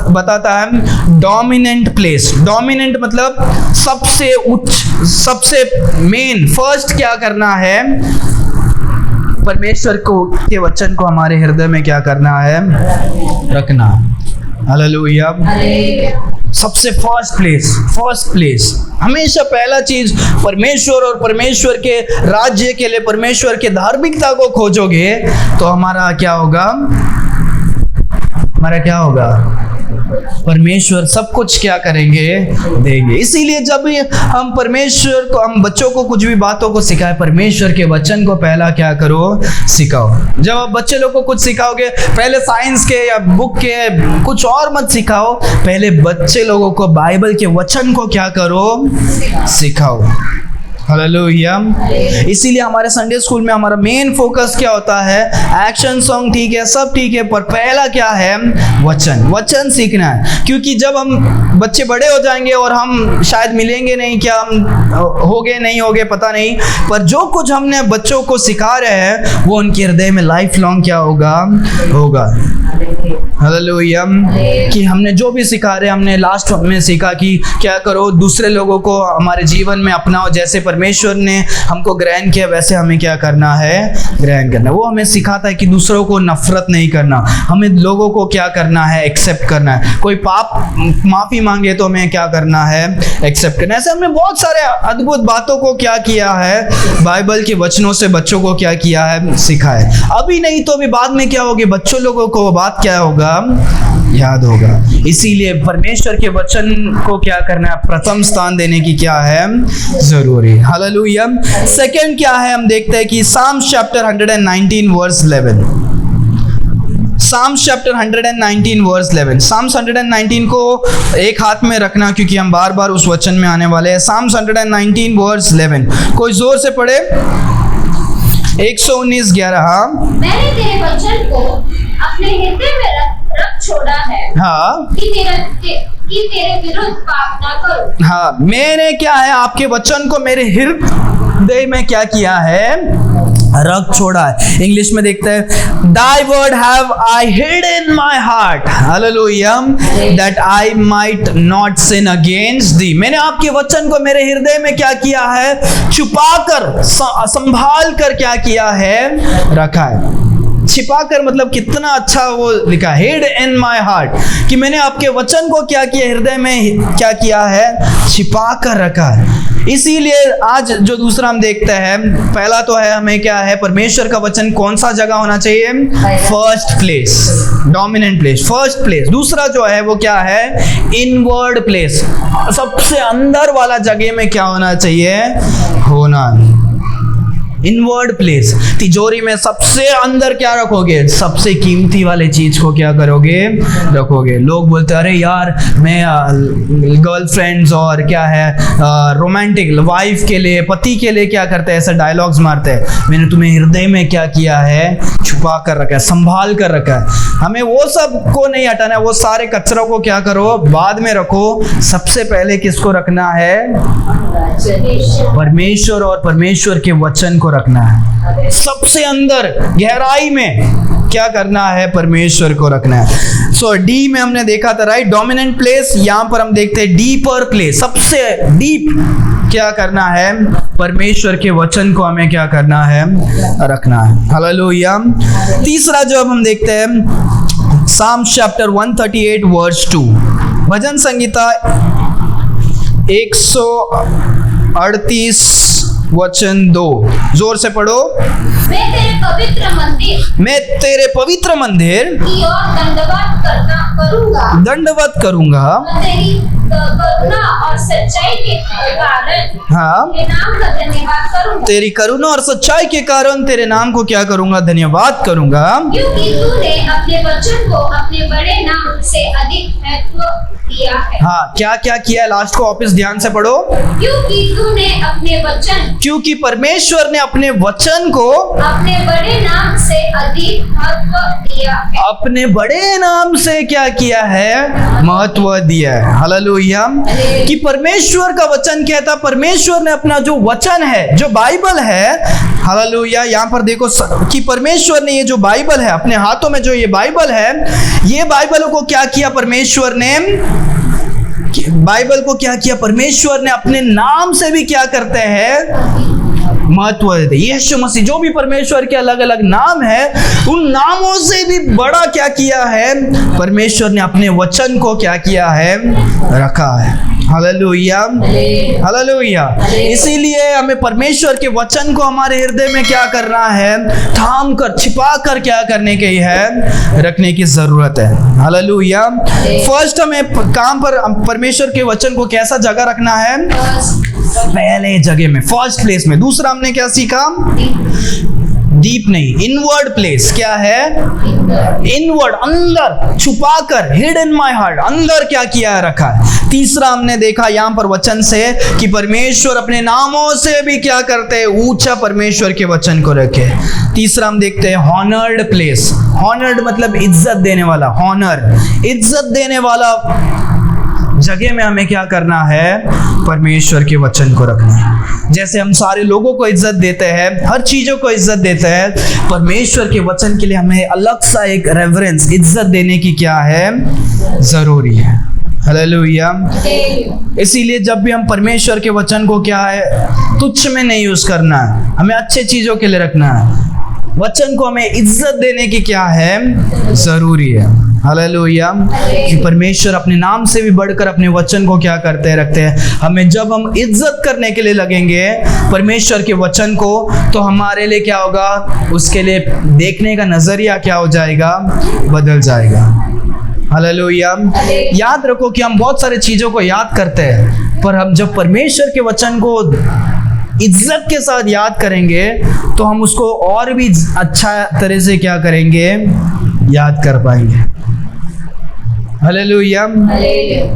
बताता है, डोमिनेंट प्लेस। डोमिनेंट मतलब सबसे उच्च, सबसे मेन। फर्स्ट क्या करना है, परमेश्वर को के वचन को हमारे हृदय में क्या करना है, रखना। हालेलुया। सबसे फर्स्ट प्लेस, हमेशा पहला चीज परमेश्वर और परमेश्वर के राज्य के लिए, परमेश्वर के धार्मिकता को खोजोगे तो हमारा क्या होगा, परमेश्वर सब कुछ क्या करेंगे, देंगे। इसीलिए जब हम परमेश्वर को, हम बच्चों को कुछ भी बातों को सिखाए, परमेश्वर के वचन को पहला क्या करो, सिखाओ। जब आप बच्चे लोग को कुछ सिखाओगे, पहले साइंस के या बुक के कुछ और मत सिखाओ, पहले बच्चे लोगों को बाइबल के वचन को क्या करो, सिखाओ। हालेलुया। इसीलिए हमारे संडे स्कूल में हमारा मेन फोकस क्या होता है, एक्शन सॉन्ग ठीक है, सब ठीक है, पर पहला क्या है, वचन सीखना है। क्योंकि जब हम बच्चे बड़े हो जाएंगे और हम शायद मिलेंगे नहीं, क्या हम होगे नहीं होगे पता नहीं, पर जो कुछ हमने बच्चों को सिखा रहे हैं वो उनके हृदय में लाइफ लॉन्ग क्या होगा। हालेलुया। कि हमने जो भी सिखा रहे, हमने लास्ट में सीखा कि क्या करो, दूसरे लोगों को हमारे जीवन में अपनाओ। जैसे परमेश्वर ने हमको ग्रहण किया वैसे हमें क्या करना है, ग्रहण करना। वो हमें सिखाता है कि दूसरों को नफरत नहीं करना, हमें लोगों को क्या करना है, एक्सेप्ट करना है। कोई पाप माफी मांगे तो हमें क्या करना है, एक्सेप्ट करना है। ऐसे हमने बहुत सारे अद्भुत बातों को क्या किया है, बाइबल के वचनों से बच्चों को क्या किया है, सिखा है। अभी नहीं तो अभी बाद में क्या होगी, बच्चों लोगों को बात क्या होगा, याद होगा। इसीलिए परमेश्वर के वचन को क्या करना है, प्रथम स्थान देने की क्या है, जरूरी। हालेलुया। सेकंड क्या है, हम देखते हैं कि Psalms chapter 119 verse 11। Psalms chapter 119 verse 11। Psalms 119 को एक हाथ में रखना क्योंकि हम बार बार उस वचन में आने वाले हैं। साम्स 119 वर्स 11, कोई जोर से पढ़े। 119:11। हाँ, मैंने तेरे वचन को अपने हृदय में रख छोड़ा है, हाँ, कि तेरे विरुद्ध पाप ना करूं। हाँ, मैंने क्या है, आपके वचन को मेरे हृदय में क्या किया है, रख छोड़ा है। इंग्लिश में देखते हैं, Thy word have I hid in my heart, hallelujah, that I might not sin against thee। मैंने आपके वचन को मेरे हृदय में क्या किया है, छुपा कर, संभाल कर क्या किया है, रखा है। छिपा कर मतलब कितना अच्छा वो लिखा, हिड इन माई हार्ट, कि मैंने आपके वचन को क्या किया, हृदय में क्या किया है, छिपा कर रखा है। इसीलिए आज जो दूसरा हम देखते हैं, पहला तो है हमें क्या है, परमेश्वर का वचन कौन सा जगह होना चाहिए, first place, dominant place, first place. दूसरा जो है वो क्या है, इनवर्ड प्लेस, सबसे अंदर वाला जगह में क्या होना चाहिए, होना। इनवर्ड प्लेस, तिजोरी में सबसे अंदर क्या रखोगे, सबसे कीमती वाले चीज को क्या करोगे, रखोगे। लोग बोलते हैं अरे यार मैं गर्लफ्रेंड्स और क्या है रोमांटिक वाइफ के लिए, पति के लिए क्या करते हैं, ऐसे डायलॉग्स मारते हैं। मैंने तुम्हें हृदय में क्या किया है, छुपा कर रखा है, संभाल कर रखा है। हमें वो सब को नहीं हटाना है, वो सारे कचरों को क्या करो, बाद में रखो। सबसे पहले किसको रखना है, परमेश्वर और परमेश्वर के वचन को को रखना है। सबसे अंदर गहराई में क्या करना है? परमेश्वर को रखना है। सो डी में हमने देखा था, राइट, डोमिनेंट प्लेस। यहाँ पर हम देखते हैं डीपर प्लेस, सबसे डीप क्या करना है? परमेश्वर के वचन को हमें क्या करना है? रखना है। हालेलुया। तीसरा जो अब हम देखते हैं, साम्स चैप्टर 138 वर्स 2, भजन संगीता 138 वचन 2, जोर से पढ़ो। मैं तेरे पवित्र मंदिर की ओर दंडवत करूंगा। तेरी करुणा और सच्चाई के कारण हाँ, तेरे नाम का धन्यवाद करूंगा। तेरी करुणा और सच्चाई के कारण तेरे नाम को क्या करूंगा? धन्यवाद करूंगा। क्योंकि तूने अपने वचन को अपने बड़े नाम से अधिक महत्व दिया है। हाँ, क्या क्या किया है? लास्ट को वापस ध्यान से पढ़ो। क्योंकि तूने अपने वचन, क्योंकि परमेश्वर ने अपने वचन को अपने बड़े नाम से अधिक महत्व दिया है। अपने बड़े नाम से क्या किया है? महत्व दिया है। हालेलुया। कि परमेश्वर का वचन कहता, परमेश्वर ने अपना जो वचन है, जो बाइबल है, हालेलुया, यहाँ पर देखो कि परमेश्वर ने ये जो बाइबल है, अपने हाथों में जो ये बाइबल है, ये बाइबल को क्या किया? परमेश्वर ने बाइबल को क्या किया? परमेश्वर ने अपने नाम से भी क्या करते हैं? महत्व देते। यीशु मसीह, जो भी परमेश्वर के अलग अलग नाम है, उन नामों से भी बड़ा क्या किया है? परमेश्वर ने अपने वचन को क्या किया है? रखा है। Hallelujah, hallelujah. इसीलिए हमें परमेश्वर के वचन को हमारे हृदय में क्या करना है? थाम कर, छिपा कर क्या करने की है? रखने की जरूरत है। हालेलुया। फर्स्ट हमें काम पर परमेश्वर के वचन को कैसा जगह रखना है? पहले जगह में, फर्स्ट प्लेस में। दूसरा हमने क्या सीखा? डीप नहीं, इनवर्ड प्लेस। क्या है? इनवर्ड, अंदर छुपा कर, हिड इन माई हार्ट, अंदर क्या किया है? रखा है। तीसरा हमने देखा यहाँ पर वचन से कि परमेश्वर अपने नामों से भी क्या करते हैं? ऊंचा परमेश्वर के वचन को रखे। तीसरा हम देखते हैं हॉनर्ड प्लेस। हॉनर्ड मतलब इज्जत देने वाला, हॉनर, इज्जत देने वाला जगह में हमें क्या करना है? परमेश्वर के वचन को रखना है। जैसे हम सारे लोगों को इज्जत देते हैं, हर चीजों को इज्जत देते हैं, परमेश्वर के वचन के लिए हमें अलग सा एक रेवरेंस, इज्जत देने की क्या है? जरूरी है। हालेलुया। इसीलिए जब भी हम परमेश्वर के वचन को क्या है? तुच्छ में नहीं यूज करना है, हमें अच्छे चीजों के लिए रखना है। वचन को हमें इज्जत देने की क्या है? जरूरी है। हालेलुया। कि परमेश्वर अपने नाम से भी बढ़कर अपने वचन को क्या करते हैं? रखते हैं। हमें जब हम इज्जत करने के लिए लगेंगे परमेश्वर के वचन को, तो हमारे लिए क्या होगा? उसके लिए देखने का नजरिया क्या हो जाएगा? बदल जाएगा। हालेलुया। याद रखो कि हम बहुत सारी चीजों को याद करते हैं, पर हम जब परमेश्वर के वचन को इज्जत के साथ याद करेंगे तो हम उसको और भी अच्छा तरह से क्या करेंगे? याद कर पाएंगे। हालेलुया।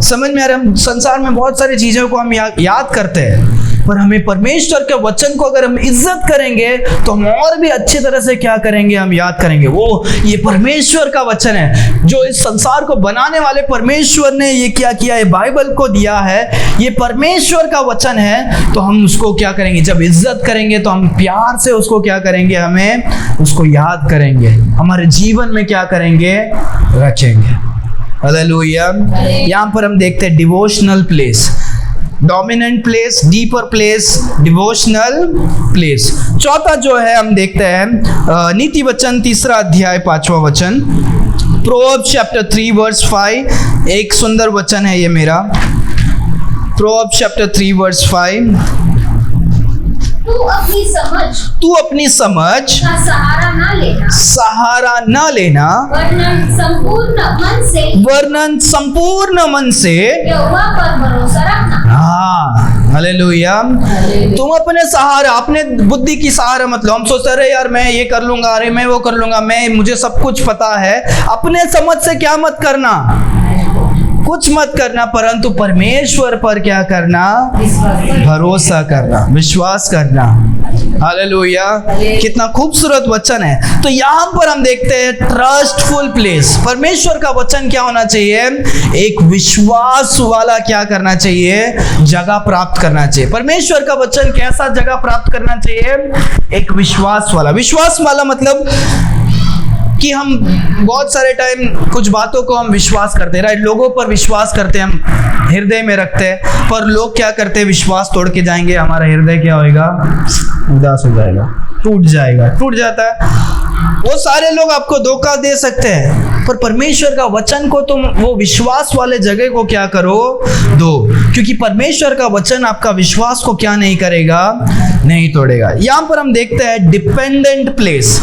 समझ में आ रहा है? हम संसार में बहुत सारी चीजों को हम याद करते हैं, पर हमें परमेश्वर के वचन को अगर हम इज्जत करेंगे तो हम और भी अच्छी तरह से क्या करेंगे? हम याद करेंगे। वो ये परमेश्वर का वचन है, जो इस संसार को बनाने वाले परमेश्वर ने ये क्या किया है? बाइबल को दिया है, ये परमेश्वर का वचन है। तो हम उसको क्या करेंगे? जब इज्जत करेंगे तो हम प्यार से उसको क्या करेंगे? हमें उसको याद करेंगे, हमारे जीवन में क्या करेंगे? रखेंगे। हालेलुया। यहाँ पर हम देखते हैं devotional place, dominant place, deeper place, devotional place. चौथा जो है हम देखते हैं नीति वचन 3 अध्याय 5वां वचन, प्रोवर्ब्स चैप्टर 3 वर्स 5। एक सुंदर वचन है ये मेरा, प्रोवर्ब्स चैप्टर 3 वर्स 5। तू अपनी समझ का सहारा ना लेना, वरन संपूर्ण मन से यहोवा पर भरोसा रखना। हाँ, हालेलुया। तुम अपने सहारा, अपने बुद्धि की सहारा मतलब हम सोचते रहे यार मैं ये कर लूंगा, अरे मैं वो कर लूंगा, मुझे सब कुछ पता है। अपने समझ से क्या मत करना? कुछ मत करना, परंतु परमेश्वर पर क्या करना? भरोसा करना, विश्वास करना। हालेलुया, कितना खूबसूरत वचन है। तो यहाँ पर हम देखते हैं ट्रस्टफुल प्लेस। परमेश्वर का वचन क्या होना चाहिए? एक विश्वास वाला क्या करना चाहिए? जगह प्राप्त करना चाहिए। परमेश्वर का वचन कैसा जगह प्राप्त करना चाहिए? एक विश्वास वाला। विश्वास वाला मतलब कि हम बहुत सारे टाइम कुछ बातों को हम विश्वास करते हैं, राइट? लोगों पर विश्वास करते हैं, हम हृदय में रखते हैं, पर लोग क्या करते हैं? विश्वास तोड़ के जाएंगे, हमारा हृदय क्या होएगा? उदास हो जाएगा, टूट जाएगा, टूट जाता है। वो सारे लोग आपको धोखा दे सकते हैं, पर परमेश्वर का वचन को तुम वो विश्वास वाले जगह को क्या करो? दो, क्योंकि परमेश्वर का वचन आपका विश्वास को क्या नहीं करेगा? नहीं तोड़ेगा। यहाँ पर हम देखते हैं डिपेंडेंट प्लेस।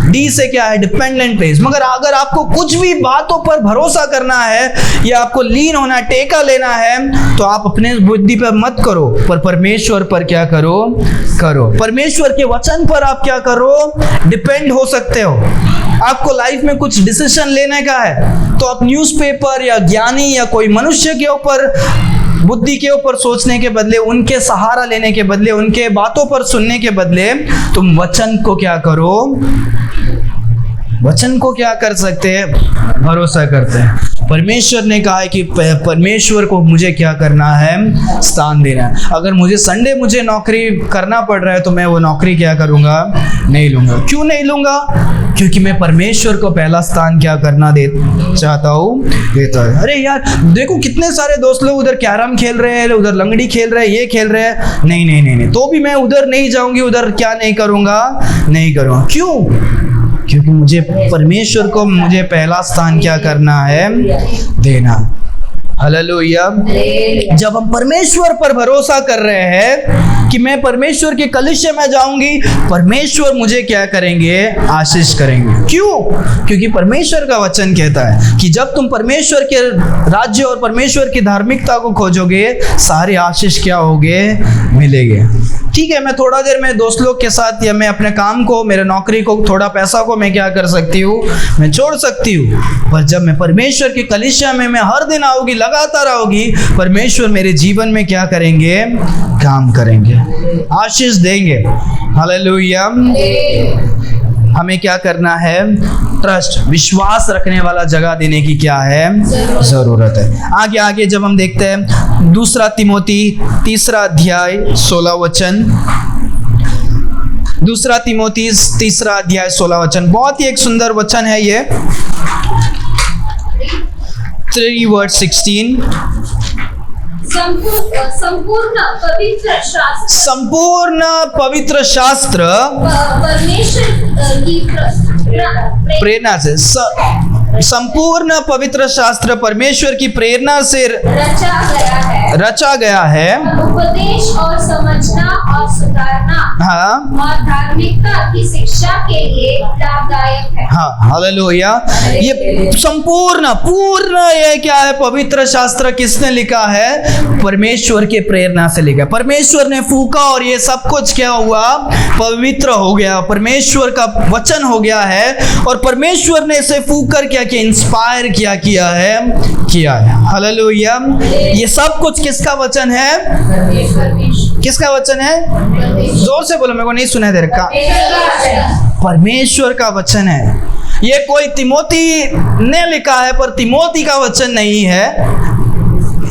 डी से क्या है? Dependent place. मगर अगर आपको कुछ भी बातों पर भरोसा करना है या आपको लीन होना है, टेका लेना है, तो आप अपने बुद्धि पर मत करो, पर परमेश्वर पर क्या करो? करो। परमेश्वर के वचन पर आप क्या करो? डिपेंड हो सकते हो। आपको लाइफ में कुछ डिसीजन लेने का है, तो आप न्यूज़पेपर या ज्ञानी या कोई मनुष्य के ऊपर, बुद्धि के ऊपर सोचने के बदले, उनके सहारा लेने के बदले, उनके बातों पर सुनने के बदले, तुम वचन को क्या करो? वचन को क्या कर सकते हैं? भरोसा करते हैं। परमेश्वर ने कहा है कि परमेश्वर को मुझे क्या करना है? स्थान देना है। अगर मुझे संडे मुझे नौकरी करना पड़ रहा है, तो मैं वो नौकरी क्या करूंगा? नहीं लूंगा। क्यों नहीं लूंगा? क्योंकि मैं परमेश्वर को पहला स्थान क्या करना चाहता हूँ, देता है। अरे यार देखो, कितने सारे दोस्त लोग उधर कैरम खेल रहे हैं, उधर लंगड़ी खेल रहे हैं, ये खेल रहे हैं, नहीं नहीं नहीं नहीं, तो भी मैं उधर नहीं जाऊंगी, उधर क्या नहीं करूंगा? नहीं करूंगा। क्यों? क्योंकि मुझे परमेश्वर को मुझे पहला स्थान क्या करना है? देना। हालेलुया। जब हम परमेश्वर पर भरोसा कर रहे हैं कि मैं परमेश्वर के कलीसिया में जाऊंगी, परमेश्वर मुझे क्या करेंगे? आशीष करेंगे। क्यों? क्योंकि परमेश्वर का वचन कहता है कि जब तुम परमेश्वर के राज्य और परमेश्वर की धार्मिकता को खोजोगे, सारे आशीष क्या होंगे? मिलेंगे। ठीक है, मैं थोड़ा देर में दोस्त लोग के साथ या मैं अपने काम को, मेरे नौकरी को, थोड़ा पैसा को मैं क्या कर सकती हूँ? मैं छोड़ सकती हूँ, पर जब मैं परमेश्वर के कलीसिया में मैं हर दिन आऊंगी, लगातार आऊंगी, परमेश्वर मेरे जीवन में क्या करेंगे? काम करेंगे, आशीष देंगे। हालेलुया। हमें क्या करना है? ट्रस्ट, विश्वास रखने वाला जगह देने की क्या है? जरूरत है। आगे आगे जब हम देखते हैं 2 तिमोथी 3 अध्याय 16 वचन, 2 तिमोथी 3 अध्याय 16 वचन, बहुत ही एक सुंदर वचन है ये। 3:16। संपूर्ण पवित्र शास्त्र, संपूर्ण पवित्र शास्त्र परमेश्वर की प्रेरणा से, संपूर्ण पवित्र शास्त्र परमेश्वर की प्रेरणा से रचा गया है। उपदेश और समझना और सुधारना, हाँ, और धार्मिकता की शिक्षा के लिए लाभदायक है। हाँ, हालेलुया। ये संपूर्ण पूर्ण ये क्या है? पवित्र शास्त्र किसने लिखा है? परमेश्वर के प्रेरणा से लिखा। परमेश्वर ने फूका और ये सब कुछ क्या हुआ? पवित्र हो गया, परमेश्वर का वचन हो गया है। और परमेश्वर ने इसे फूक कर क्या किया? इंस्पायर किया है। हालेलुया। ये सब कुछ किसका वचन है? किसका वचन है? जोर से बोलो, मेरे को नहीं सुनाई दे रहा। परमेश्वर का वचन है। ये कोई तिमोथी ने लिखा है, पर तिमोथी का वचन नहीं है।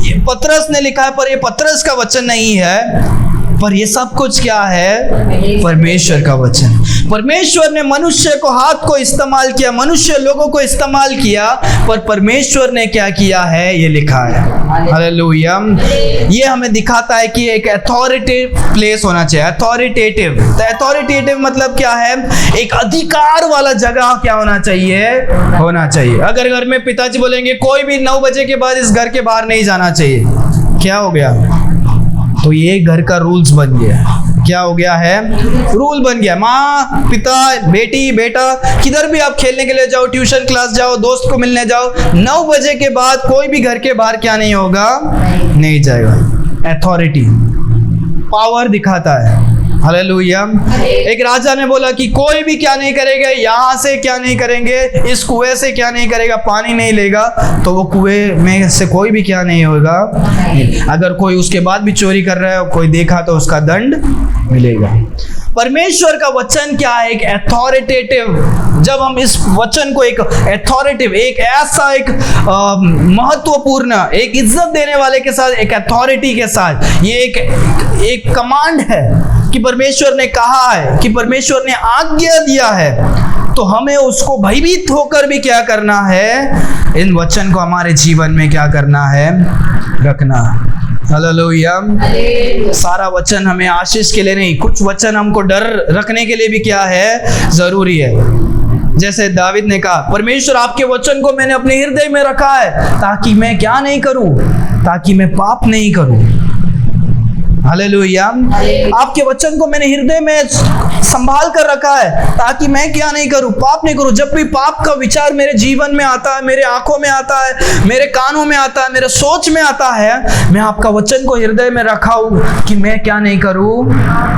ये पतरस ने लिखा है, पर ये पतरस का वचन नहीं है। पर ये सब कुछ क्या है? परमेश्वर का वचन। परमेश्वर ने मनुष्य को, हाथ को इस्तेमाल किया, मनुष्य लोगों को इस्तेमाल किया, पर परमेश्वर ने क्या किया है? ये लिखा है। हालेलुया। ये हमें दिखाता है कि एक अथॉरिटेटिव प्लेस होना चाहिए। अथॉरिटेटिव, तो अथॉरिटेटिव मतलब क्या है? एक अधिकार वाला जगह क्या होना चाहिए? होना चाहिए। अगर घर में पिताजी बोलेंगे कोई भी 9 बजे के बाद इस घर के बाहर नहीं जाना चाहिए, क्या हो गया? तो ये घर का रूल्स बन गया। क्या हो गया है? रूल बन गया। माँ, पिता, बेटी, बेटा, किधर भी आप खेलने के लिए जाओ, ट्यूशन क्लास जाओ, दोस्त को मिलने जाओ, 9 बजे के बाद कोई भी घर के बाहर क्या नहीं होगा? नहीं जाएगा। अथॉरिटी, पावर दिखाता है। हालेलुया। एक राजा ने बोला कि कोई भी क्या नहीं करेगा, यहाँ से क्या नहीं करेंगे, इस कुएं से क्या नहीं करेगा, पानी नहीं लेगा, तो वो कुएं में से कोई भी क्या नहीं होगा। अगर कोई उसके बाद भी चोरी कर रहा है, कोई देखा तो उसका दंड मिलेगा। परमेश्वर का वचन क्या है? एक अथॉरिटेटिव। जब हम इस वचन को एक अथॉरिटिव, एक ऐसा एक महत्वपूर्ण, एक इज्जत देने वाले के साथ, एक अथॉरिटी के साथ, ये एक कमांड है कि परमेश्वर ने कहा है, कि परमेश्वर ने आज्ञा दिया है, तो हमें उसको भयभीत होकर भी क्या करना है? इन वचन को हमारे जीवन में क्या करना है? रखना। हालेलुया। सारा वचन हमें आशीष के लिए नहीं, कुछ वचन हमको डर रखने के लिए भी क्या है? जरूरी है। जैसे दाविद ने कहा, परमेश्वर आपके वचन को मैंने अपने हृदय में रखा है ताकि मैं क्या नहीं करूं? ताकि मैं पाप नहीं करूं। हालेलुया। आपके वचन को मैंने हृदय में संभाल कर रखा है ताकि मैं क्या नहीं करूं? पाप नहीं करूं। जब भी पाप का विचार मेरे जीवन में आता है, मेरे आंखों में आता है, मेरे कानों में आता है, मेरे सोच में आता है, मैं आपका वचन को हृदय में रखा हूं कि मैं क्या नहीं करूं?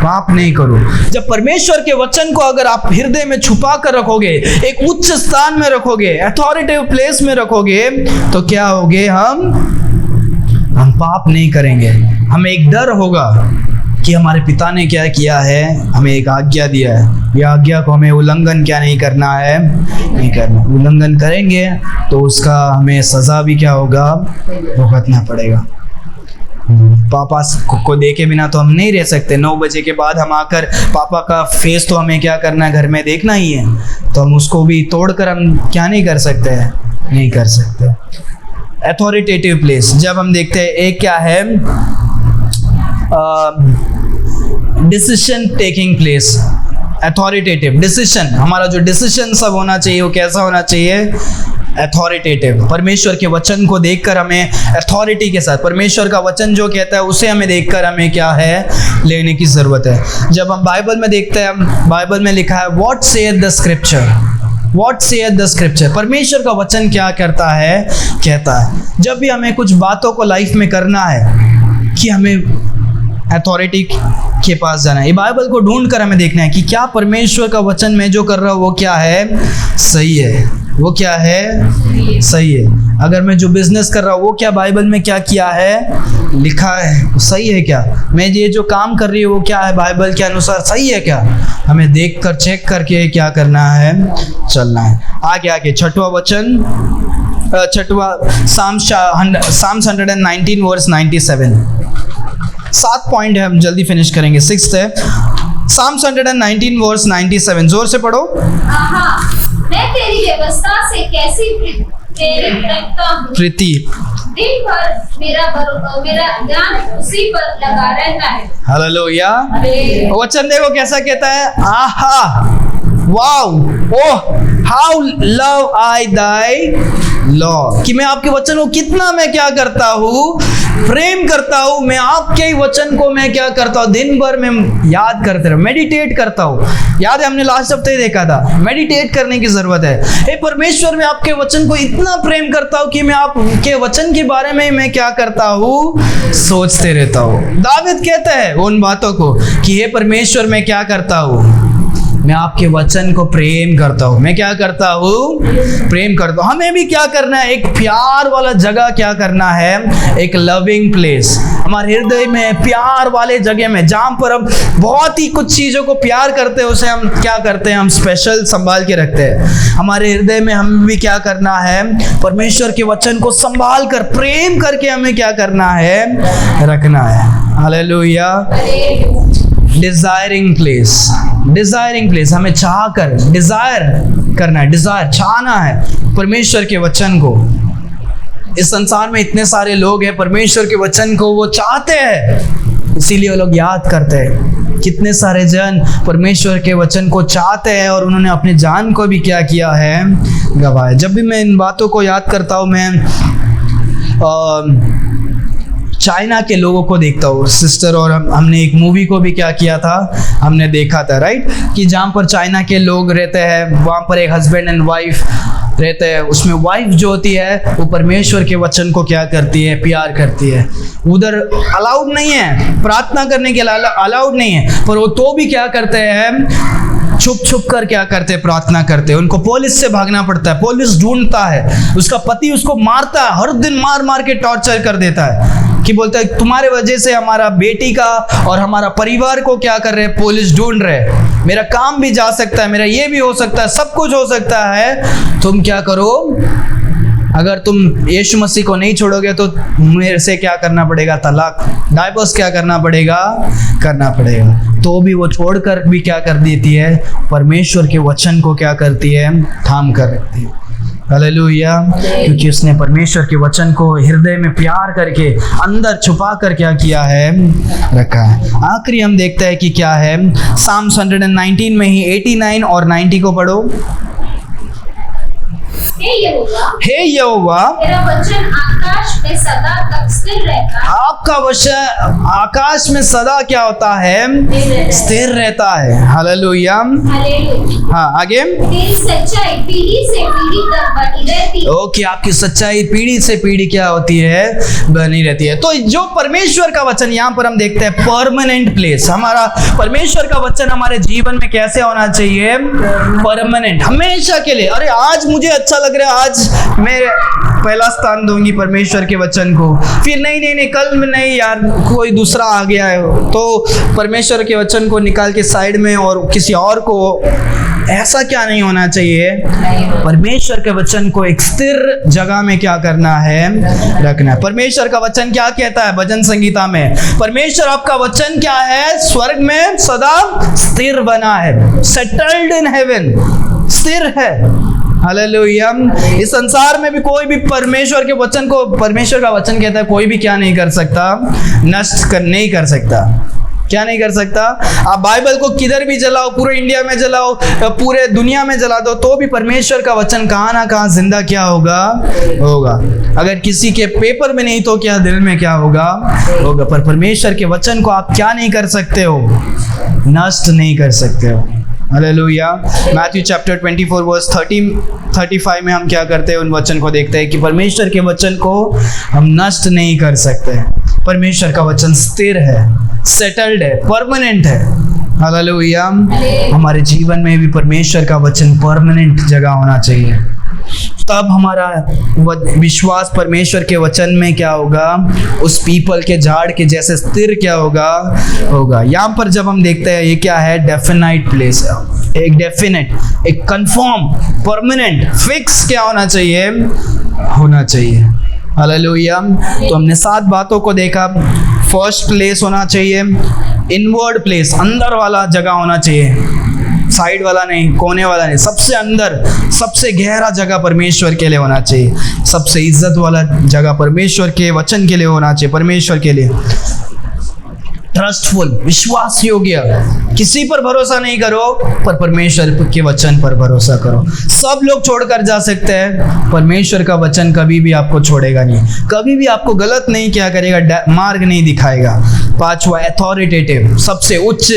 पाप नहीं करूं। जब परमेश्वर के वचन को अगर आप हृदय में छुपा कर रखोगे, एक उच्च स्थान में रखोगे, अथॉरिटिव प्लेस में रखोगे, तो क्या होगे? हम पाप नहीं करेंगे। हमें एक डर होगा कि हमारे पिता ने क्या किया है, हमें एक आज्ञा दिया है, यह आज्ञा को हमें उल्लंघन क्या नहीं करना है? नहीं करना। उल्लंघन करेंगे तो उसका हमें सजा भी क्या होगा? भुगतना पड़ेगा। पापा को देखे बिना तो हम नहीं रह सकते। 9 बजे के बाद हम आकर पापा का फेस तो हमें क्या करना है? घर में देखना ही है। तो हम उसको भी तोड़कर हम क्या नहीं कर सकते हैं? नहीं कर सकते। अथॉरिटेटिव प्लेस जब हम देखते हैं, एक क्या है? Decision taking place. Authoritative decision, हमारा जो डिसीजन सब होना चाहिए वो कैसा होना चाहिए? अथॉरिटेटिव। परमेश्वर के वचन को देखकर हमें अथॉरिटी के साथ, परमेश्वर का वचन जो कहता है उसे हमें देखकर हमें क्या है? लेने की जरूरत है। जब हम बाइबल में देखते हैं, बाइबल में लिखा है what Seth the scripture, what Seth the scripture. परमेश्वर का वचन क्या करता है? कहता है। जब भी हमें कुछ बातों को लाइफ में करना है कि हमें अथॉरिटी के पास जाना है, ये बाइबल को ढूंढ कर हमें देखना है कि क्या परमेश्वर का वचन में जो कर रहा हूँ वो क्या है? सही है। वो क्या है? सही है। अगर मैं जो बिजनेस कर रहा हूँ वो क्या बाइबल में क्या किया है? लिखा है, सही है क्या? मैं ये जो काम कर रही हूँ वो क्या है? बाइबल के अनुसार सही है क्या? हमें देख कर चेक करके क्या करना है? चलना है। आगे छठवां वचन, छठवां Psalms 119 वर्स 97। 7 पॉइंट है, हम जल्दी फिनिश करेंगे। 6th है Psalms 119 वर्स 97। जोर से पढ़ो। मैं तेरी व्यवस्था से कैसी प्रेरित रखता हूँ। प्रीति। दिन भर मेरा ध्यान उसी पर लगा रहता है। हालेलुया। वचन देखो कैसा कहता है? आहा, wow, oh, how love I Dai law. कि मैं आपके वचन को कितना मैं क्या करता हूँ? प्रेम करता हूँ। मैं आपके ही वचन को मैं क्या करता हूँ? दिन भर मैं याद करते रहा, मेडिटेट करता हूँ। याद है हमने लास्ट हफ्ते ही देखा था, मेडिटेट करने की जरूरत है। हे परमेश्वर, मैं आपके वचन को इतना प्रेम करता हूँ कि मैं आपके वचन के बारे में मैं क्या करता हूँ? सोचते रहता हूँ। दाऊद कहता है उन बातों को कि हे परमेश्वर, मैं क्या करता हूँ? मैं आपके वचन को प्रेम करता हूँ। मैं क्या करता हूँ? प्रेम करता हूँ। हमें भी क्या करना है? एक प्यार वाला जगह क्या करना है? एक लविंग प्लेस हमारे हृदय में, प्यार वाले जगह में, जहाँ पर हम बहुत ही कुछ चीज़ों को प्यार करते हैं, उसे हम क्या करते हैं? हम स्पेशल संभाल के रखते हैं। हमारे हृदय में हमें भी क्या करना है? परमेश्वर के वचन को संभाल कर, प्रेम करके हमें क्या करना है? रखना है। Hallelujah. Desiring place, desiring place, हमें चाह कर, डिजायर करना है, डिजायर चाहना है परमेश्वर के वचन को। इस संसार में इतने सारे लोग हैं, परमेश्वर के वचन को वो चाहते हैं, इसीलिए वो लोग याद करते हैं। कितने सारे जन परमेश्वर के वचन को चाहते हैं और उन्होंने अपने जान को भी क्या किया है? गवाया। जब भी मैं इन बातों को याद करता हूँ, मैं चाइना के लोगों को देखता हूँ सिस्टर, और हमने एक मूवी को भी क्या किया था, हमने देखा था राइट, कि जहाँ पर चाइना के लोग रहते हैं वहाँ पर एक हस्बैंड एंड वाइफ रहते हैं। उसमें वाइफ जो होती है वो परमेश्वर के वचन को क्या करती है, प्यार करती है। उधर अलाउड नहीं है, प्रार्थना करने के लिए अलाउड नहीं है, पर वो तो भी क्या करते हैं, छुप छुप कर क्या करते हैं, प्रार्थना करते हैं। उनको पुलिस से भागना पड़ता है, पुलिस ढूंढता है, उसका पति उसको मारता है, हर दिन मार मार के टॉर्चर कर देता है, कि बोलता है तुम्हारे वजह से हमारा बेटी का और हमारा परिवार को क्या कर रहे हैं, पुलिस ढूंढ रहे हैं, मेरा काम भी जा सकता है, मेरा ये भी हो सकता है, सब कुछ हो सकता है। तुम क्या करो, अगर तुम यीशु मसीह को नहीं छोड़ोगे तो मेरे से क्या करना पड़ेगा, तलाक, डाइवोर्स क्या करना पड़ेगा, करना पड़ेगा। तो भी वो छोड़कर भी क्या कर देती है, परमेश्वर के वचन को क्या करती है, थाम कर रखती है। हालेलुया, क्योंकि उसने परमेश्वर के वचन को हृदय में प्यार करके अंदर छुपा कर क्या किया है, रखा है। आखिरी हम देखते हैं कि क्या है, साम्स 119 में ही 89 और 90 को पढ़ो। हे यहोवा, तेरा वचन आकाश में सदा तक स्थिर रहता है। आपका वचन आकाश में सदा क्या होता है, स्थिर रहता है। Hallelujah, hallelujah. हाँ आगे। तेरी सच्चाई पीढ़ी से पीढ़ी तक बनी रहती है। ओके, आपकी सच्चाई पीढ़ी से पीढ़ी क्या होती है, बनी रहती है। तो जो परमेश्वर का वचन यहाँ पर हम देखते हैं, परमानेंट प्लेस। हमारा परमेश्वर का वचन हमारे जीवन में कैसे होना चाहिए, परमानेंट, हमेशा के लिए। अरे आज मुझे अच्छा लग रहा है, आज मैं पहला स्थान दूंगी परमेश्वर के वचन को, फिर नहीं कल में नहीं यार, कोई दूसरा आ गया है तो परमेश्वर के वचन को निकाल के साइड में और किसी और को, ऐसा क्या नहीं होना चाहिए। परमेश्वर के वचन को एक स्थिर जगह में क्या करना है, रखना है। परमेश्वर का वचन क्या कहता है भजन संगीता में, परमेश्वर आपका वचन क्या है, स्वर्ग में सदा स्थिर बना है, सेटल्ड इन हेवन, स्थिर है। हालेलुया। इस संसार में भी कोई भी परमेश्वर के वचन को, परमेश्वर का वचन कहता है, कोई भी क्या नहीं कर सकता, नष्ट नहीं कर सकता। क्या नहीं कर सकता। आप बाइबल को किधर भी जलाओ, पूरे इंडिया में जलाओ, पूरे दुनिया में जला दो, तो भी परमेश्वर का वचन कहाँ ना कहाँ जिंदा क्या होगा, होगा। अगर किसी के पेपर में नहीं तो क्या दिल में क्या होगा, होगा। पर परमेश्वर के वचन को आप क्या नहीं कर सकते हो, नष्ट नहीं कर सकते हो। हालेलुया। मैथ्यू चैप्टर 24 वर्स 35 में हम क्या करते हैं, उन वचन को देखते हैं कि परमेश्वर के वचन को हम नष्ट नहीं कर सकते। परमेश्वर का वचन स्थिर है, सेटल्ड है, परमानेंट है। हालेलुया। हमारे जीवन में भी परमेश्वर का वचन परमानेंट जगह होना चाहिए, तब हमारा विश्वास परमेश्वर के वचन में क्या होगा, उस पीपल के झाड़ के जैसे स्थिर क्या होगा। यहाँ पर जब हम देखते हैं, ये क्या है, डेफिनाइट प्लेस है, एक डेफिनेट, एक कंफर्म, परमानेंट, फिक्स क्या होना चाहिए। हालेलुया। तो हमने 7 बातों को देखा। फर्स्ट प्लेस होना चाहिए इनवर्ड प्लेस, अंदर वाला जगह होना चाहिए, साइड वाला नहीं, कोने वाला नहीं, सबसे अंदर, सबसे गहरा जगह परमेश्वर के लिए होना चाहिए। सबसे इज्जत वाला जगह परमेश्वर के वचन के लिए होना चाहिए, परमेश्वर के लिए। ट्रस्टफुल, विश्वास योग्य, किसी पर भरोसा नहीं करो, पर परमेश्वर के वचन पर भरोसा करो। सब लोग छोड़कर जा सकते हैं, परमेश्वर का वचन कभी भी आपको छोड़ेगा नहीं, कभी भी आपको गलत नहीं क्या करेगा, मार्ग नहीं दिखाएगा। 5वां, अथॉरिटेटिव, सबसे उच्च,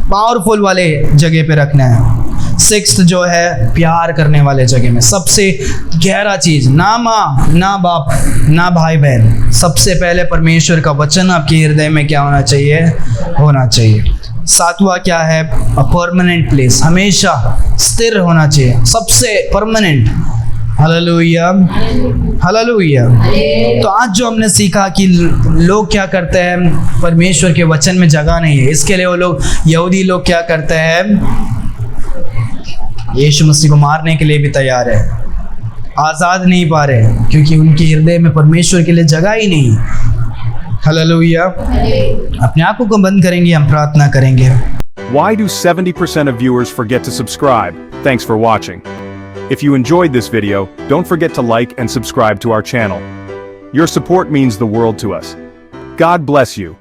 पावरफुल वाले जगह पे रखना है। 6th जो है, प्यार करने वाले जगह में, सबसे गहरा चीज, ना माँ ना बाप ना भाई बहन, सबसे पहले परमेश्वर का वचन आपके हृदय में क्या होना चाहिए। 7वां क्या है, अ परमानेंट प्लेस, हमेशा स्थिर होना चाहिए, सबसे परमानेंट। Hallelujah, hallelujah. तो आज जो हमने सीखा कि लोग क्या करते हैं, परमेश्वर के वचन में जगह नहीं है, इसके लिए वो लोग, यहूदी लोग क्या करते हैं, यीशु मसीह को मारने के लिए भी तैयार है, आज़ाद नहीं पा रहे, क्योंकि उनके हृदय में परमेश्वर के लिए जगह ही नहीं। हालेलुया। अपने आंखों को बंद करेंगे, हम प्रार्थना करेंगे। Why do 70% of viewers forget to subscribe? Thanks for watching. If you enjoyed this video, don't forget to like and subscribe to our channel. Your support means the world to us. God bless you.